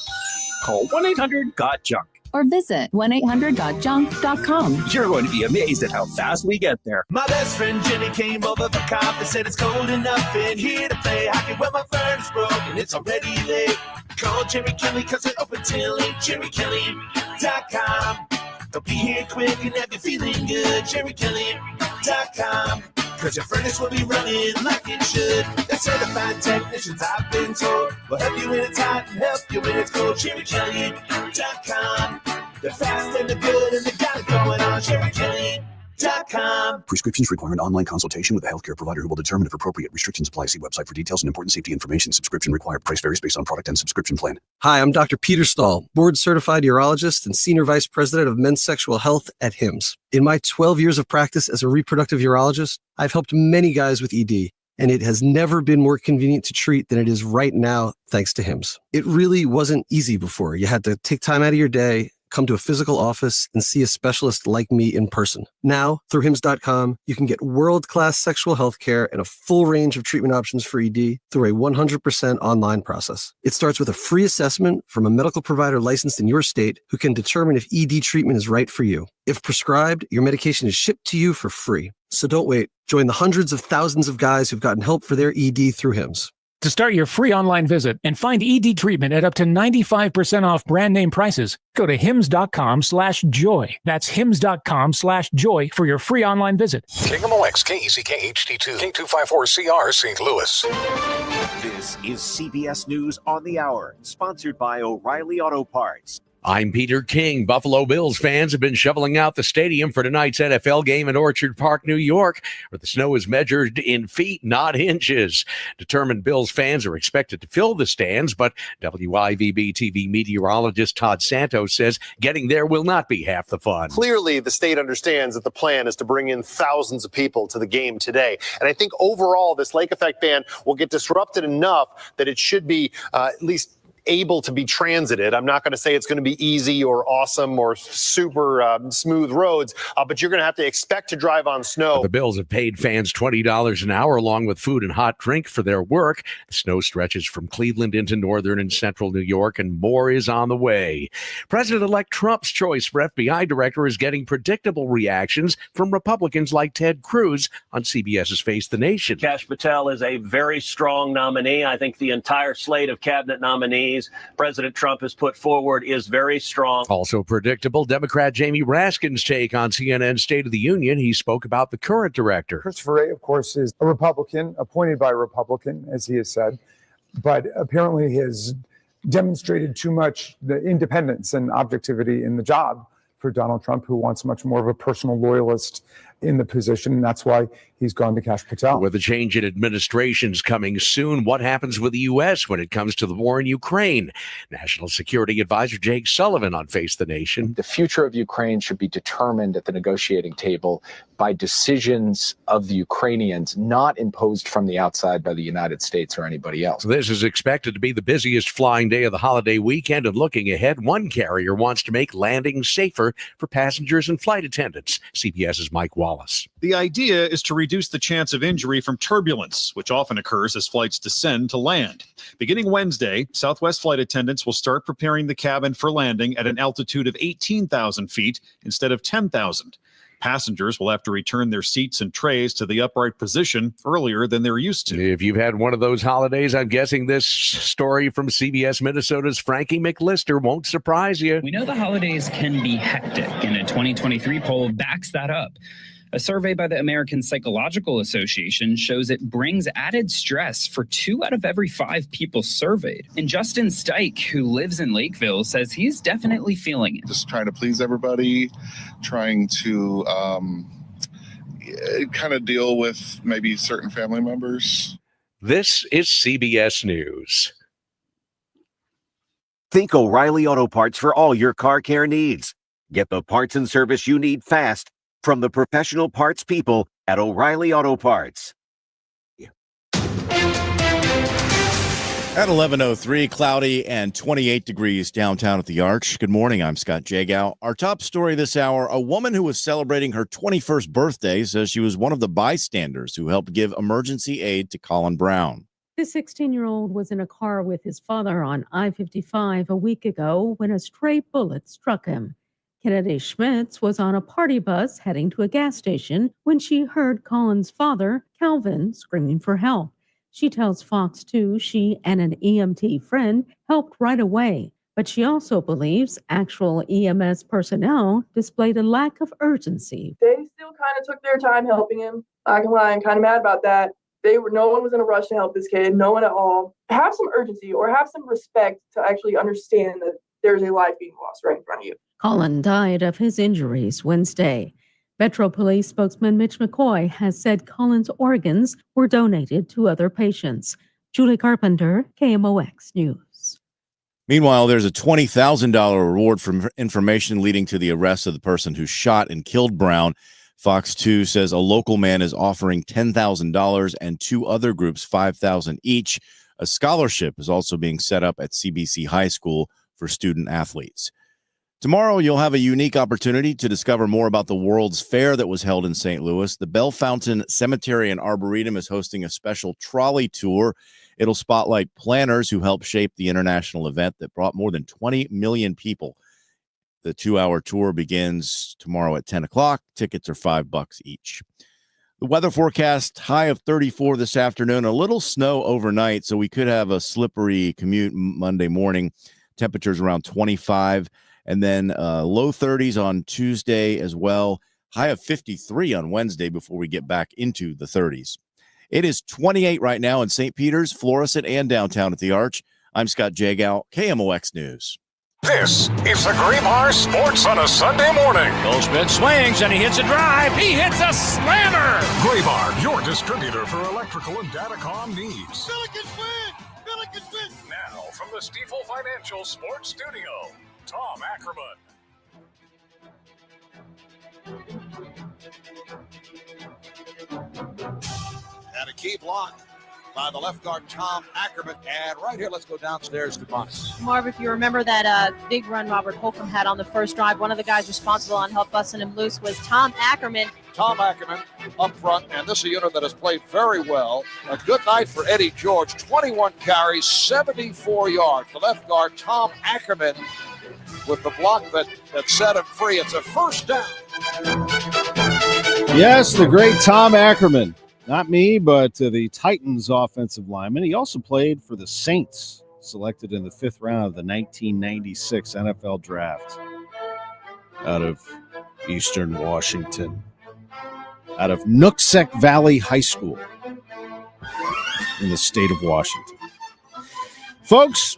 Call 1-800-GOT-JUNK. Or visit 1-800-GOT-JUNK.com. You're going to be amazed at how fast we get there. My best friend Jenny came over for coffee, said it's cold enough in here to play hockey. Well, my furnace broke and it's already late. Call Jerry Kelly cause they're open till 8. JerryKelly.com. They'll be here quick and have you feeling good. JerryKelly.com. Cause your furnace will be running like it should. They're certified technicians, I've been told. Will help you when it's hot and help you when it's cold. JerryKelly.com. They're fast and they're good and they got it going on. JerryKelly.com. Prescriptions require an online consultation with a healthcare provider who will determine if appropriate. Restrictions apply. See website for details and important safety information. Subscription required. Price varies based on product and subscription plan. Hi, I'm Dr. Peter Stahl, board-certified urologist and senior vice president of men's sexual health at HIMSS. In my 12 years of practice as a reproductive urologist, I've helped many guys with ED, and it has never been more convenient to treat than it is right now, thanks to HIMSS. It really wasn't easy before. You had to take time out of your day, come to a physical office, and see a specialist like me in person. Now, through HIMSS.com, you can get world-class sexual health care and a full range of treatment options for ED through a 100% online process. It starts with a free assessment from a medical provider licensed in your state who can determine if ED treatment is right for you. If prescribed, your medication is shipped to you for free. So don't wait. Join the hundreds of thousands of guys who've gotten help for their ED through HIMSS. To start your free online visit and find ED treatment at up to 95% off brand name prices, go to hims.com/joy. That's hims.com/joy for your free online visit. KMOX, KECK HD2, K254CR, St. Louis. This is CBS News on the Hour, sponsored by O'Reilly Auto Parts. I'm Peter King. Buffalo Bills fans have been shoveling out the stadium for tonight's NFL game in Orchard Park, New York, where the snow is measured in feet, not inches. Determined Bills fans are expected to fill the stands, but WIVB TV meteorologist Todd Santos says getting there will not be half the fun. Clearly, the state understands that the plan is to bring in thousands of people to the game today. And I think overall, this lake effect ban will get disrupted enough that it should be at least able to be transited. I'm not going to say it's going to be easy or awesome or super smooth roads, but you're going to have to expect to drive on snow. The Bills have paid fans $20 an hour along with food and hot drink for their work. The snow stretches from Cleveland into northern and central New York, and more is on the way. President-elect Trump's choice for FBI director is getting predictable reactions from Republicans like Ted Cruz on CBS's Face the Nation. Kash Patel is a very strong nominee. I think the entire slate of cabinet nominees President Trump has put forward is very strong. Also predictable, Democrat Jamie Raskin's take on CNN's State of the Union. He spoke about the current director. Christopher Wray, of course, is a Republican, appointed by a Republican, as he has said, but apparently has demonstrated too much the independence and objectivity in the job for Donald Trump, who wants much more of a personal loyalist in the position, and that's why he's gone to Kash Patel. With a change in administrations coming soon, what happens with the U.S. when it comes to the war in Ukraine? National Security Advisor Jake Sullivan on Face the Nation. The future of Ukraine should be determined at the negotiating table by decisions of the Ukrainians, not imposed from the outside by the United States or anybody else. This is expected to be the busiest flying day of the holiday weekend, and looking ahead, one carrier wants to make landing safer for passengers and flight attendants. CBS's Mike Wallace. The idea is to reduce the chance of injury from turbulence, which often occurs as flights descend to land. Beginning Wednesday, Southwest flight attendants will start preparing the cabin for landing at an altitude of 18,000 feet instead of 10,000. Passengers will have to return their seats and trays to the upright position earlier than they're used to. If you've had one of those holidays, I'm guessing this story from CBS Minnesota's Frankie McLister won't surprise you. We know the holidays can be hectic, and a 2023 poll backs that up. A survey by the American Psychological Association shows it brings added stress for 2 out of every 5 people surveyed. And Justin Stike, who lives in Lakeville, says he's definitely feeling it. Just trying to please everybody, trying to kind of deal with maybe certain family members. This is CBS News. Think O'Reilly Auto Parts for all your car care needs. Get the parts and service you need fast from the professional parts people at O'Reilly Auto Parts. At 11:03, cloudy and 28 degrees downtown at the Arch. Good morning, I'm Scott Jagow. Our top story this hour, a woman who was celebrating her 21st birthday says she was one of the bystanders who helped give emergency aid to Colin Brown. The 16-year-old was in a car with his father on I-55 a week ago when a stray bullet struck him. Kennedy Schmitz was on a party bus heading to a gas station when she heard Colin's father, Calvin, screaming for help. She tells Fox 2 she and an EMT friend helped right away, but she also believes actual EMS personnel displayed a lack of urgency. They still kind of took their time helping him. I can lie, I'm kind of mad about that. No one was in a rush to help this kid, no one at all. Have some urgency or have some respect to actually understand that there's a life being lost right in front of you. Colin died of his injuries Wednesday. Metro Police spokesman Mitch McCoy has said Colin's organs were donated to other patients. Julie Carpenter, KMOX News. Meanwhile, there's a $20,000 reward for information leading to the arrest of the person who shot and killed Brown. Fox 2 says a local man is offering $10,000 and 2 other groups $5,000 each. A scholarship is also being set up at CBC High School for student athletes. Tomorrow, you'll have a unique opportunity to discover more about the World's Fair that was held in St. Louis. The Bell Fountain Cemetery and Arboretum is hosting a special trolley tour. It'll spotlight planners who helped shape the international event that brought more than 20 million people. The 2-hour tour begins tomorrow at 10 o'clock. Tickets are $5 each. The weather forecast, high of 34 this afternoon, a little snow overnight, so we could have a slippery commute Monday morning. Temperatures around 25, and then low 30s on Tuesday as well. High of 53 on Wednesday before we get back into the 30s. It is 28 right now in St. Peter's, Florissant, and downtown at the Arch. I'm Scott Jagow, KMOX News. This is the Graybar Sports on a Sunday morning. Goldschmidt swings and he hits a drive. He hits a slammer. Graybar, your distributor for electrical and datacom needs. Billikens win! Billikens win! Now, from the Stifel Financial Sports Studio, Tom Ackerman. Had a key block. by the left guard, Tom Ackerman. And right here, let's go downstairs to Bonnie. Marv, if you remember that big run Robert Holcomb had on the first drive, one of the guys responsible on help busting him loose was Tom Ackerman. Tom Ackerman up front, and this is a unit that has played very well. A good night for Eddie George. 21 carries, 74 yards. The left guard, Tom Ackerman, with the block that set him free. It's a first down. Yes, the great Tom Ackerman. Not me, but the Titans offensive lineman. He also played for the Saints, selected in the 5th round of the 1996 NFL draft out of Eastern Washington, out of Nooksack Valley High School in the state of Washington. Folks,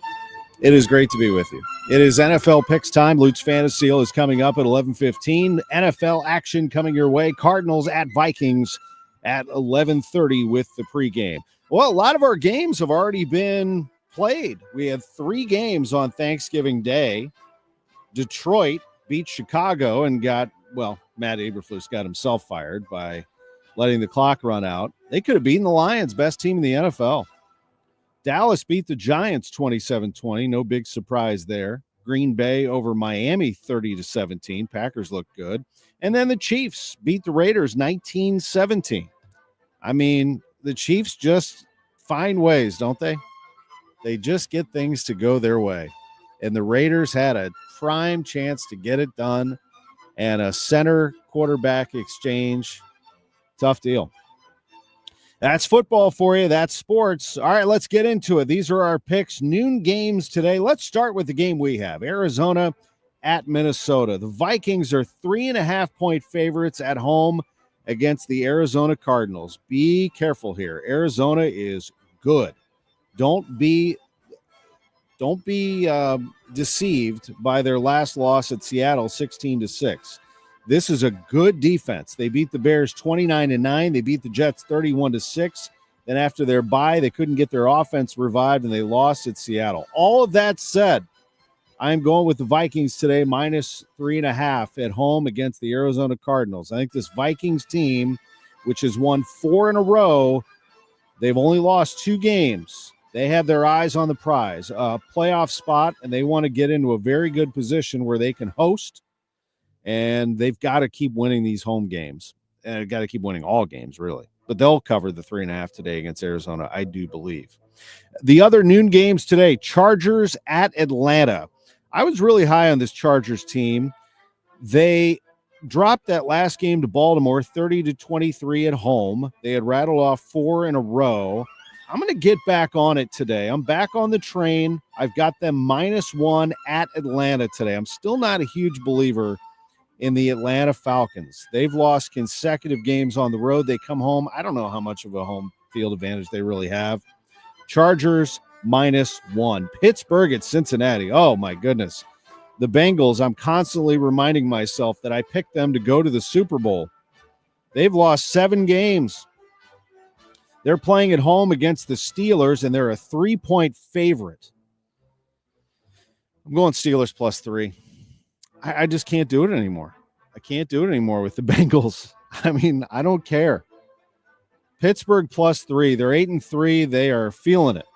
it is great to be with you. It is NFL Picks time. Lute's Fantasy is coming up at 11:15. NFL action coming your way. Cardinals at Vikings at 11:30 with the pregame. Well, a lot of our games have already been played. We had 3 games on Thanksgiving Day. Detroit beat Chicago and got, well, Matt Eberflus got himself fired by letting the clock run out. They could have beaten the Lions, best team in the NFL. Dallas beat the Giants 27-20. No big surprise there. Green Bay over Miami 30-17. Packers look good. And then the Chiefs beat the Raiders 19-17. I mean, the Chiefs just find ways, don't they? They just get things to go their way. And the Raiders had a prime chance to get it done. And a center quarterback exchange. Tough deal. That's football for you. That's sports. All right, let's get into it. These are our picks. Noon games today. Let's start with the game we have. Arizona at Minnesota. The Vikings are 3.5-point favorites at home against the Arizona Cardinals. Be careful here. Arizona is good. Don't be deceived by their last loss at Seattle, 16-6. This is a good defense. They beat the Bears 29-9. They beat the Jets 31-6. Then after their bye, they couldn't get their offense revived, and they lost at Seattle. All of that said, I'm going with the Vikings today, -3.5 at home against the Arizona Cardinals. I think this Vikings team, which has won 4 in a row, they've only lost 2 games. They have their eyes on the prize, a playoff spot, and they want to get into a very good position where they can host. And they've got to keep winning these home games. And they've got to keep winning all games, really. But they'll cover the 3.5 today against Arizona, I do believe. The other noon games today, Chargers at Atlanta. I was really high on this Chargers team. They dropped that last game to Baltimore, 30-23 at home. They had rattled off 4 in a row. I'm going to get back on it today. I'm back on the train. I've got them -1 at Atlanta today. I'm still not a huge believer in the Atlanta Falcons. They've lost consecutive games on the road. They come home. I don't know how much of a home field advantage they really have. Chargers -1. Pittsburgh at Cincinnati. Oh, my goodness. The Bengals, I'm constantly reminding myself that I picked them to go to the Super Bowl. They've lost 7 games. They're playing at home against the Steelers, and they're a 3-point favorite. I'm going Steelers +3. I just can't do it anymore. I can't do it anymore with the Bengals. I mean, I don't care. Pittsburgh +3. They're 8-3. They are feeling it.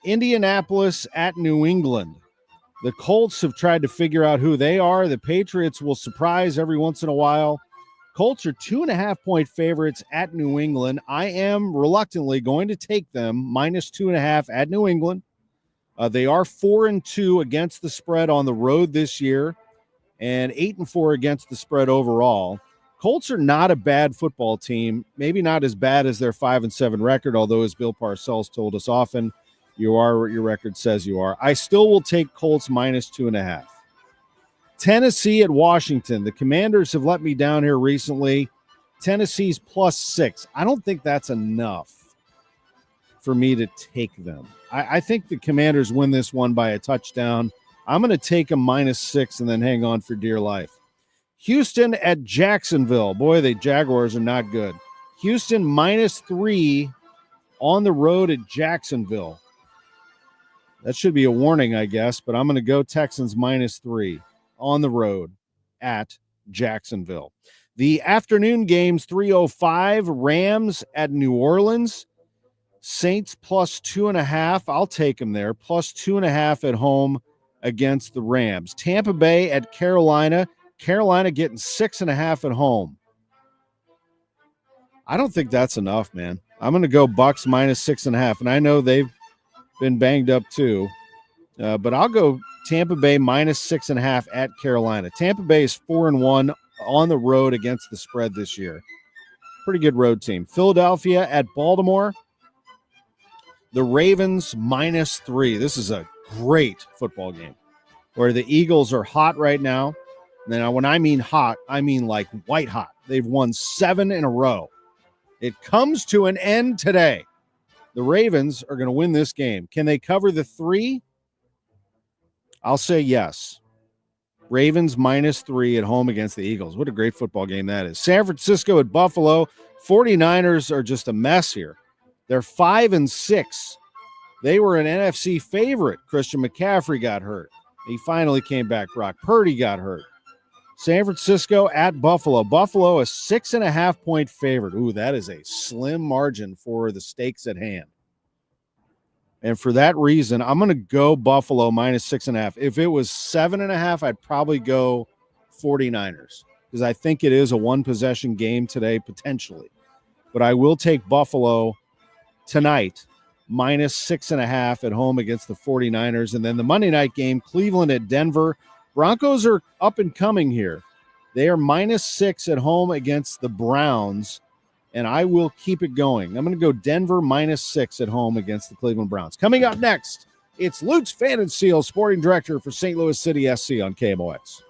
Indianapolis at New England. The Colts have tried to figure out who they are. The Patriots will surprise every once in a while. Colts are 2.5-point favorites at New England. I am reluctantly going to take them -2.5 at New England. They are 4-2 against the spread on the road this year and 8-4 against the spread overall. Colts are not a bad football team, maybe not as bad as their 5-7 record, although as Bill Parcells told us often, you are what your record says you are. I still will take Colts -2.5. Tennessee at Washington. The Commanders have let me down here recently. Tennessee's +6. I don't think that's enough for me to take them. I think the Commanders win this one by a touchdown. I'm going to take them -6 and then hang on for dear life. Houston at Jacksonville. Boy, the Jaguars are not good. Houston -3 on the road at Jacksonville. That should be a warning, I guess, but I'm going to go Texans -3 on the road at Jacksonville. The afternoon games, 3:05, Rams at New Orleans. Saints plus 2.5. I'll take them there. Plus 2.5 at home against the Rams. Tampa Bay at Carolina. Carolina getting 6.5 at home. I don't think that's enough, man. I'm going to go Bucks minus 6.5. And I know they've been banged up too. But I'll go Tampa Bay minus 6.5 at Carolina. Tampa Bay is 4-1 on the road against the spread this year. Pretty good road team. Philadelphia at Baltimore. The Ravens minus 3. This is a great football game where the Eagles are hot right now. Now, when I mean hot, I mean like white hot. They've won 7 in a row. It comes to an end today. The Ravens are going to win this game. Can they cover the 3? I'll say yes. Ravens minus 3 at home against the Eagles. What a great football game that is. San Francisco at Buffalo. 49ers are just a mess here. They're 5-6. They were an NFC favorite. Christian McCaffrey got hurt. He finally came back. Brock Purdy got hurt. San Francisco at Buffalo. Buffalo, a 6.5-point favorite. Ooh, that is a slim margin for the stakes at hand. And for that reason, I'm going to go Buffalo minus 6.5. If it was 7.5, I'd probably go 49ers because I think it is a one-possession game today, potentially. But I will take Buffalo tonight, minus 6.5 at home against the 49ers. And then the Monday night game, Cleveland at Denver. Broncos are up and coming here. They are minus 6 at home against the Browns, and I will keep it going. I'm going to go Denver minus 6 at home against the Cleveland Browns. Coming up next, it's Lutz Pfannenstiel, sporting director for St. Louis City SC on KMOX.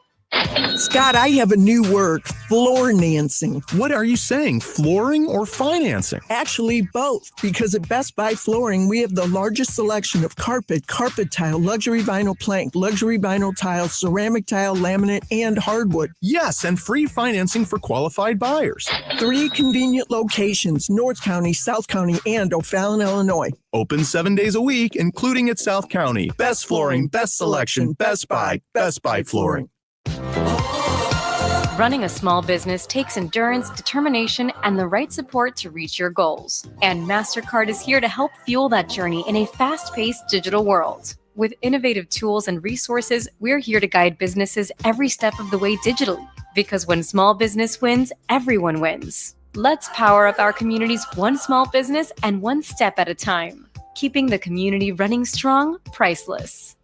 Scott, I have a new word, floornancing. What are you saying, flooring or financing? Actually, both, because at Best Buy Flooring, we have the largest selection of carpet tile, luxury vinyl plank, luxury vinyl tile, ceramic tile, laminate, and hardwood. Yes, and free financing for qualified buyers. 3 convenient locations, North County, South County, and O'Fallon, Illinois. Open 7 days a week, including at South County. Best flooring, best selection, Best Buy Flooring. Running a small business takes endurance, determination, and the right support to reach your goals. And MasterCard is here to help fuel that journey in a fast-paced digital world. With innovative tools and resources, we're here to guide businesses every step of the way digitally. Because when small business wins, everyone wins. Let's power up our communities one small business and one step at a time. Keeping the community running strong, priceless.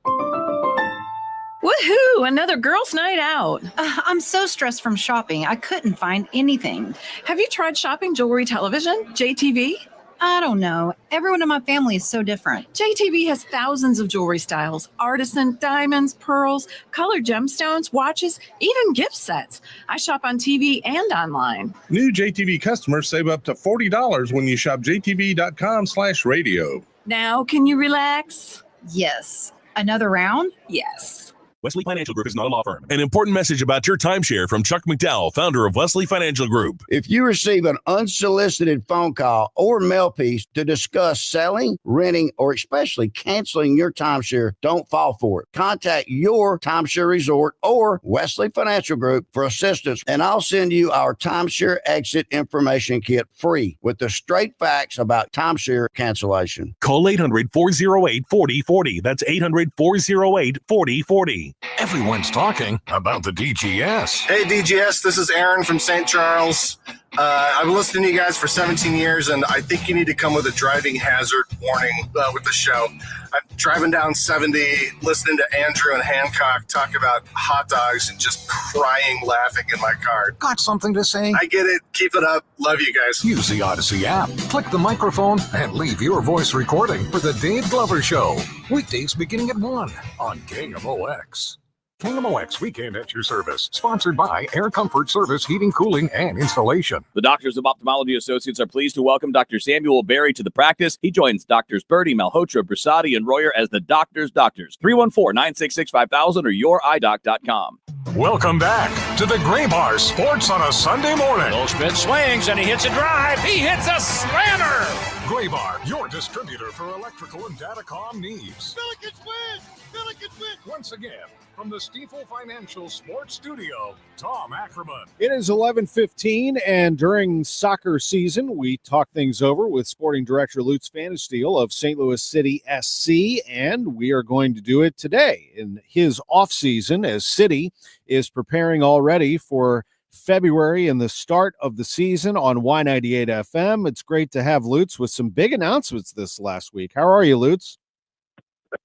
Woohoo! Another girls' night out. I'm so stressed from shopping. I couldn't find anything. Have you tried shopping jewelry television, JTV? I don't know. Everyone in my family is so different. JTV has thousands of jewelry styles, artisan, diamonds, pearls, colored gemstones, watches, even gift sets. I shop on TV and online. New JTV customers save up to $40 when you shop jtv.com/radio. Now, can you relax? Yes. Another round? Yes. Wesley Financial Group is not a law firm. An important message about your timeshare from Chuck McDowell, founder of Wesley Financial Group. If you receive an unsolicited phone call or mail piece to discuss selling, renting, or especially canceling your timeshare, don't fall for it. Contact your timeshare resort or Wesley Financial Group for assistance, and I'll send you our timeshare exit information kit free with the straight facts about timeshare cancellation. Call 800-408-4040. That's 800-408-4040. Everyone's talking about the DGS. Hey, DGS, this is Aaron from St. Charles. I've been listening to you guys for 17 years, and I think you need to come with a driving hazard warning with the show. I'm driving down 70, listening to Andrew and Hancock talk about hot dogs and just crying, laughing in my car. Got something to say? I get it. Keep it up. Love you guys. Use the Odyssey app, click the microphone, and leave your voice recording for the Dave Glover Show. Weekdays beginning at 1 on KMOX. KMOX Weekend at your service. Sponsored by Air Comfort Service Heating, Cooling, and Installation. The Doctors of Ophthalmology Associates are pleased to welcome Dr. Samuel Berry to the practice. He joins Drs. Birdie, Malhotra, Brasati, and Royer as the Doctors' Doctors. 314-966-5000 or youridoc.com. Welcome back to the Gray Bar Sports on a Sunday morning. Goldschmidt swings and he hits a drive. He hits a slammer. Graybar, your distributor for electrical and datacom needs. Billikens win! Billikens win! Once again, from the Stifel Financial Sports Studio, Tom Ackerman. It is 11:15, and during soccer season, we talk things over with sporting director Lutz Pfannenstiel of St. Louis City SC, and we are going to do it today in his offseason as City is preparing already for February and the start of the season on Y98 FM. It's great to have Lutz with some big announcements this last week. How are you, Lutz?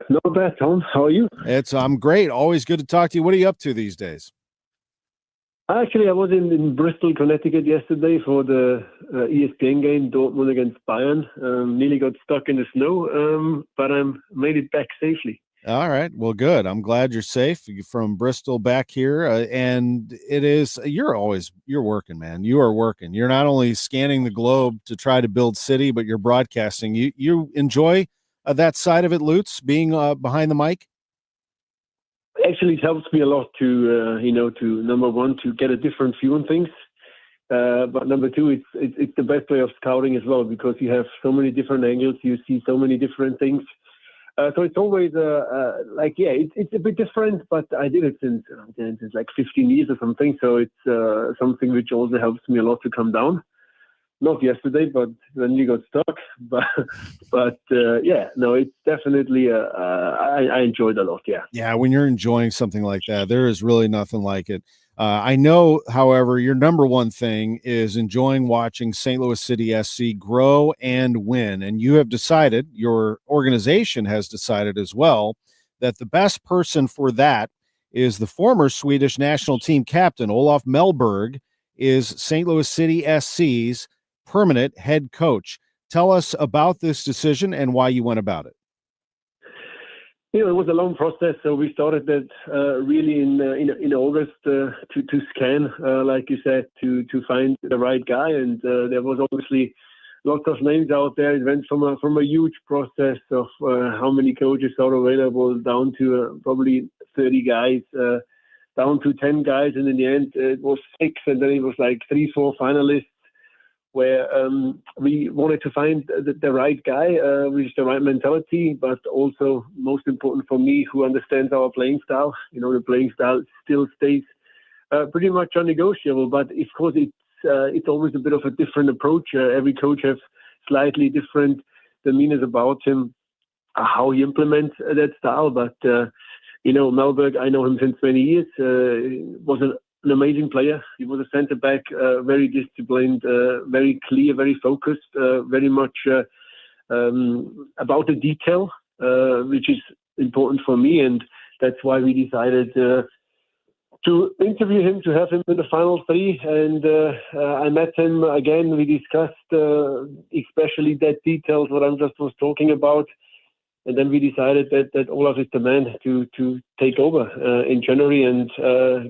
Not bad, Tom. How are you? I'm great. Always good to talk to you. What are you up to these days? Actually, I was in Bristol, Connecticut yesterday for the ESPN game, Dortmund against Bayern. Nearly got stuck in the snow, but I made it back safely. All right. Well, good. I'm glad you're safe from Bristol back here. And it is, you're working, man. You are working. You're not only scanning the globe to try to build City, but you're broadcasting. You enjoy that side of it, Lutz, being behind the mic? Actually, it helps me a lot to number one, to get a different view on things. But number two, it's the best way of scouting as well, because you have so many different angles. You see so many different things. So it's always it's a bit different, but I did it since like 15 years or something. So it's something which also helps me a lot to come down. Not yesterday, but when you got stuck. It's definitely I enjoyed it a lot. Yeah. Yeah, when you're enjoying something like that, there is really nothing like it. I know, however, your number one thing is enjoying watching St. Louis City SC grow and win. And you have decided, your organization has decided as well, that the best person for that is the former Swedish national team captain, Olof Mellberg, is St. Louis City SC's permanent head coach. Tell us about this decision and why you went about it. It was a long process. So we started that really in August to scan, like you said, to find the right guy. And there was obviously lots of names out there. It went from a huge process of how many coaches are available down to probably 30 guys, down to 10 guys. And in the end, it was 6. And then it was like 3-4 finalists, where we wanted to find the right guy with the right mentality, but also most important for me, who understands our playing style. The playing style still stays pretty much unnegotiable, but of course it's always a bit of a different approach. Every coach has slightly different demeanors about him, how he implements that style. But Mellberg, I know him since 20 years. Was an amazing player. He was a center back, very disciplined, very clear, very focused, very much about the detail, which is important for me. And that's why we decided to interview him, to have him in the final 3. And I met him again. We discussed especially that details, what I just was talking about. And then we decided that Olaf is the man to take over in January and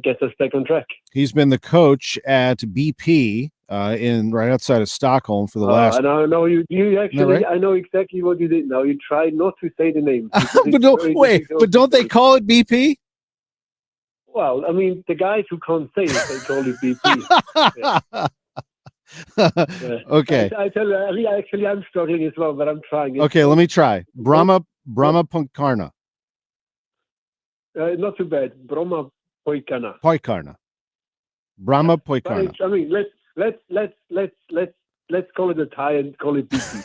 get us back on track. He's been the coach at BP in right outside of Stockholm for the last. No, you actually. Right? I know exactly what you did. Now you try not to say the name. but don't they call it BP? Well, I mean, the guys who can't say it, they call it BP. Yeah. Okay. I tell you, I'm struggling as well, but I'm trying. Okay, let me try. Brahma Punkarna. Not too bad. Brahma Poikarna. Brahma Poikarna. I mean, let's call it a tie and call it BP.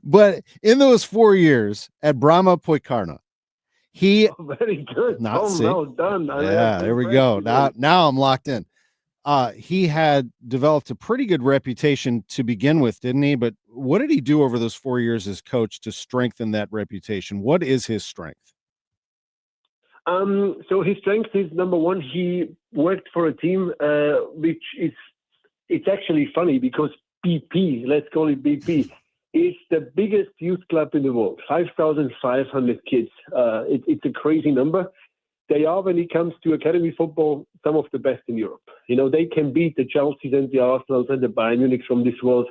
But in those 4 years at Brahma Poikarna, he very good. Well done. Yeah, there we go. Now I'm locked in. He had developed a pretty good reputation to begin with, didn't he? But what did he do over those 4 years as coach to strengthen that reputation? What is his strength? So his strength is, number one, he worked for a team, which it's actually funny because BP, let's call it BP, is the biggest youth club in the world, 5,500 kids. It's a crazy number. They are, when it comes to academy football, some of the best in Europe. They can beat the Chelseas and the Arsenals and the Bayern Munich from this world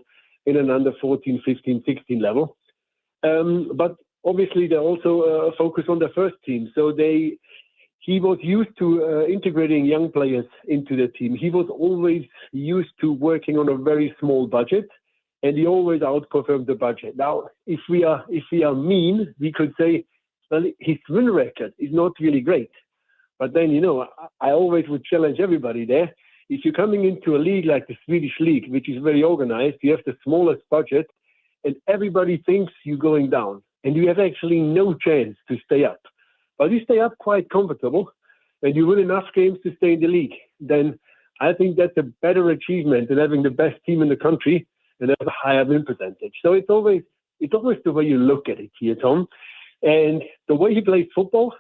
in an under 14, 15, 16 level. But obviously, they also focus on the first team. So he was used to integrating young players into the team. He was always used to working on a very small budget. and he always outperformed the budget. Now, if we are mean, we could say, well, his win record is not really great. But then, I always would challenge everybody there. If you're coming into a league like the Swedish league, which is very organized, you have the smallest budget, and everybody thinks you're going down, and you have actually no chance to stay up. But you stay up quite comfortable, and you win enough games to stay in the league, then I think that's a better achievement than having the best team in the country and have a higher win percentage. So it's always the way you look at it here, Tom. And the way he plays football,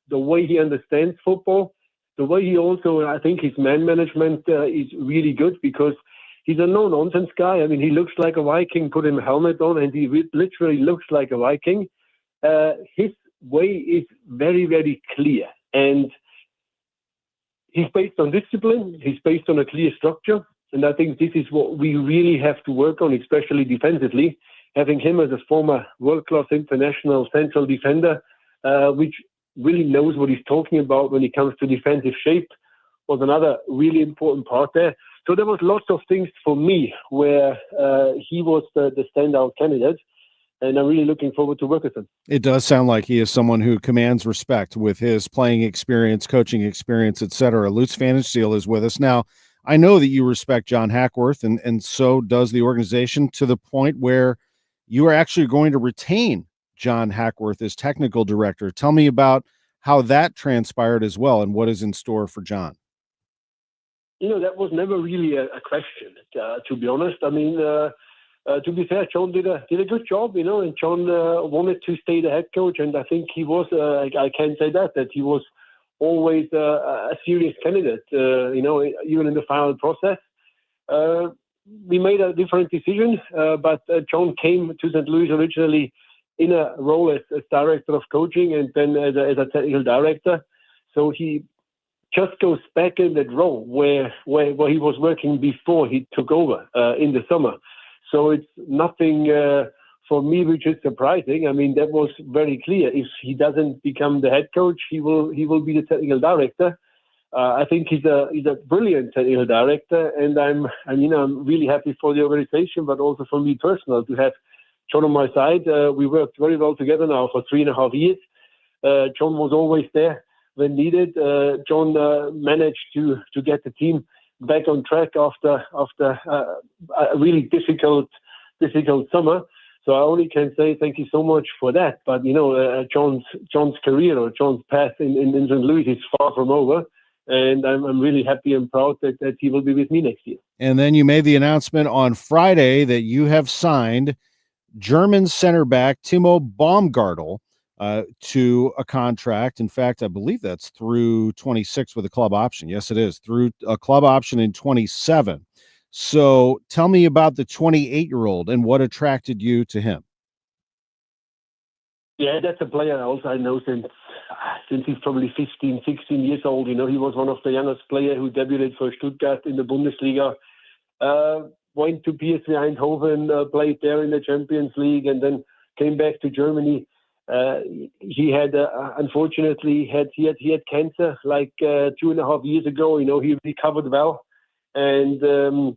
the way he understands football, the way he also, I think his man management is really good, because he's a no-nonsense guy. I mean, he looks like a Viking, put him a helmet on, and he literally looks like a Viking. His way is very, very clear. And he's based on discipline. He's based on a clear structure. And I think this is what we really have to work on, especially defensively. Having him as a former world-class international central defender, which really knows what he's talking about when it comes to defensive shape, was another really important part there. So there was lots of things for me where he was the standout candidate, and I'm really looking forward to work with him. It does sound like he is someone who commands respect with his playing experience, coaching experience, etc. Lutz Pfannenstiel is with us now. I know that you respect John Hackworth, and so does the organization, to the point where you are actually going to retain John Hackworth as technical director. Tell me about how that transpired as well, and what is in store for John. That was never really a question, to be honest. I mean, to be fair, John did a good job, and John wanted to stay the head coach, and I think he was, I can say that he was always a serious candidate, even in the final process. We made a different decision, but John came to St. Louis originally in a role as director of coaching, and then as a technical director. So he just goes back in that role where he was working before he took over in the summer. So it's nothing for me which is surprising. I mean, that was very clear. If he doesn't become the head coach, he will be the technical director. I think he's a brilliant technical director, and I'm really happy for the organization, but also for me personally to have John on my side. We worked very well together now for 3.5 years. John was always there when needed. John managed to get the team back on track after a really difficult summer. So I only can say thank you so much for that. But John's career or John's path in St. Louis is far from over, and I'm really happy and proud that he will be with me next year. And then you made the announcement on Friday that you have signed German center back Timo Baumgartel to a contract. In fact, I believe that's through 26 with a club option. Yes, it is, through a club option in 27. So tell me about the 28-year-old and what attracted you to him. Yeah, that's a player I know since he's probably 15, 16 years old. He was one of the youngest players who debuted for Stuttgart in the Bundesliga. Went to PSV Eindhoven, played there in the Champions League, and then came back to Germany. He had, unfortunately, he had cancer like 2.5 years ago. He recovered well and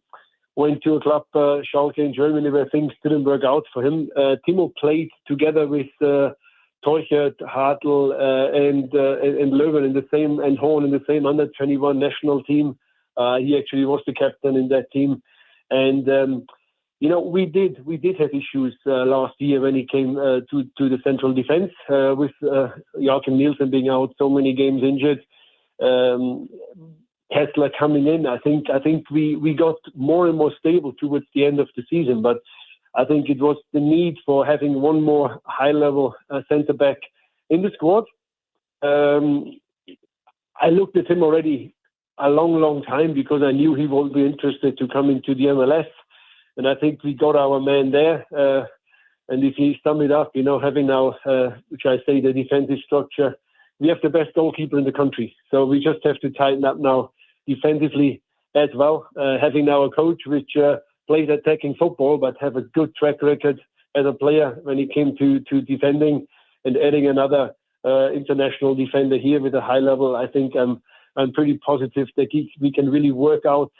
went to a club, Schalke in Germany, where things didn't work out for him. Timo played together with Teuchert, Hartl, and Löwen in the same, and Horn in the same under-21 national team. He actually was the captain in that team. And we did have issues last year when he came to the central defense with Joachim Nielsen being out so many games injured. Kessler coming in. I think we got more and more stable towards the end of the season, but I think it was the need for having one more high-level centre back in the squad. I looked at him already a long time because I knew he would be interested to come into the MLS. And I think we got our man there. And if you sum it up, having now, which I say the defensive structure, we have the best goalkeeper in the country. So we just have to tighten up now defensively as well. Having now a coach which plays attacking football, but have a good track record as a player when it came to defending, and adding another international defender here with a high level. I think I'm pretty positive that we can really work out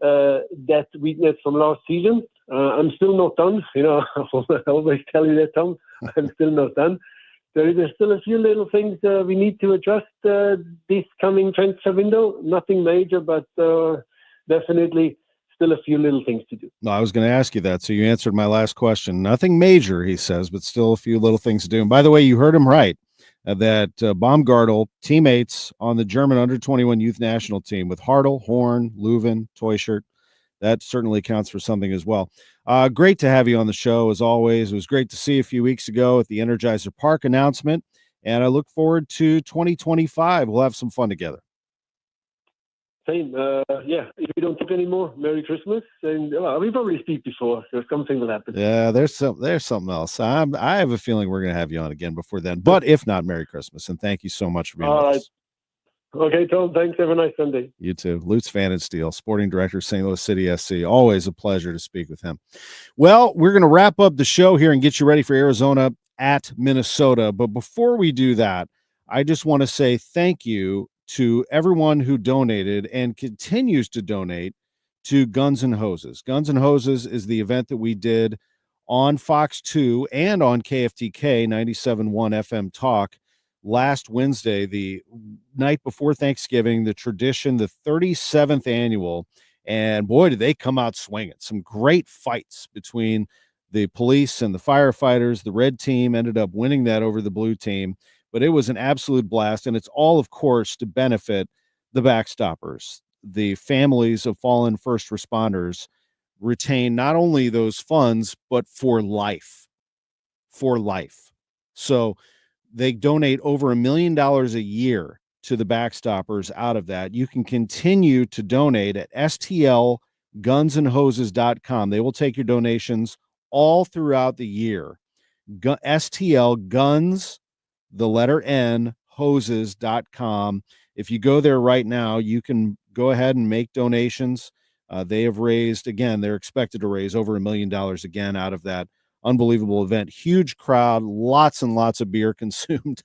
that weakness from last season. I'm still not done. I always tell you that, Tom. I'm still not done. There's still a few little things we need to adjust this coming transfer window. Nothing major, but definitely still a few little things to do. No, I was going to ask you that. So you answered my last question. Nothing major, he says, but still a few little things to do. And by the way, you heard him right. That Baumgartel teammates on the German under-21 youth national team with Hartl, Horn, Leuven, Teuscher. That certainly counts for something as well. Great to have you on the show, as always. It was great to see you a few weeks ago at the Energizer Park announcement, and I look forward to 2025. We'll have some fun together. Same. If we don't talk anymore, Merry Christmas. And we probably speak before, so something will happen. Yeah, there's something else. I have a feeling we're going to have you on again before then. But if not, Merry Christmas, and thank you so much for being with us. Okay, Tom. Thanks. Have a nice Sunday. You too. Lutz Van and Steel, sporting director, St. Louis City SC. Always a pleasure to speak with him. Well, we're going to wrap up the show here and get you ready for Arizona at Minnesota. But before we do that, I just want to say thank you to everyone who donated and continues to donate to Guns N' Hoses. Guns N' Hoses is the event that we did on Fox 2 and on KFTK 97.1 FM Talk last Wednesday, the night before Thanksgiving, the tradition, the 37th annual. And boy, did they come out swinging. Some great fights between the police and the firefighters. The red team ended up winning that over the blue team. But it was an absolute blast, and it's all, of course, to benefit the backstoppers. The families of fallen first responders retain not only those funds, but for life. For life. So they donate over $1 million a year to the backstoppers out of that. You can continue to donate at stlgunsandhoses.com. They will take your donations all throughout the year. STL Guns, the letter N, hoses.com. If you go there right now, you can go ahead and make donations. They have raised, again, they're expected to raise over $1 million again out of that unbelievable event. Huge crowd, lots and lots of beer consumed.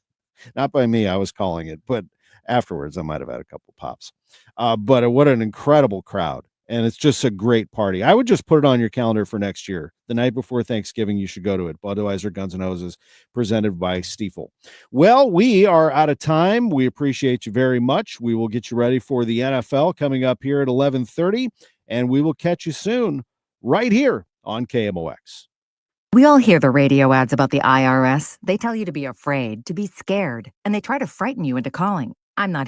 Not by me, I was calling it, but afterwards I might have had a couple pops. But what an incredible crowd. And it's just a great party. I would just put it on your calendar for next year. The night before Thanksgiving, you should go to it. Budweiser Guns N' Hoses, presented by Stiefel. Well, we are out of time. We appreciate you very much. We will get you ready for the NFL coming up here at 11:30, and we will catch you soon right here on KMOX. We all hear the radio ads about the IRS. They tell you to be afraid, to be scared, and they try to frighten you into calling. I'm not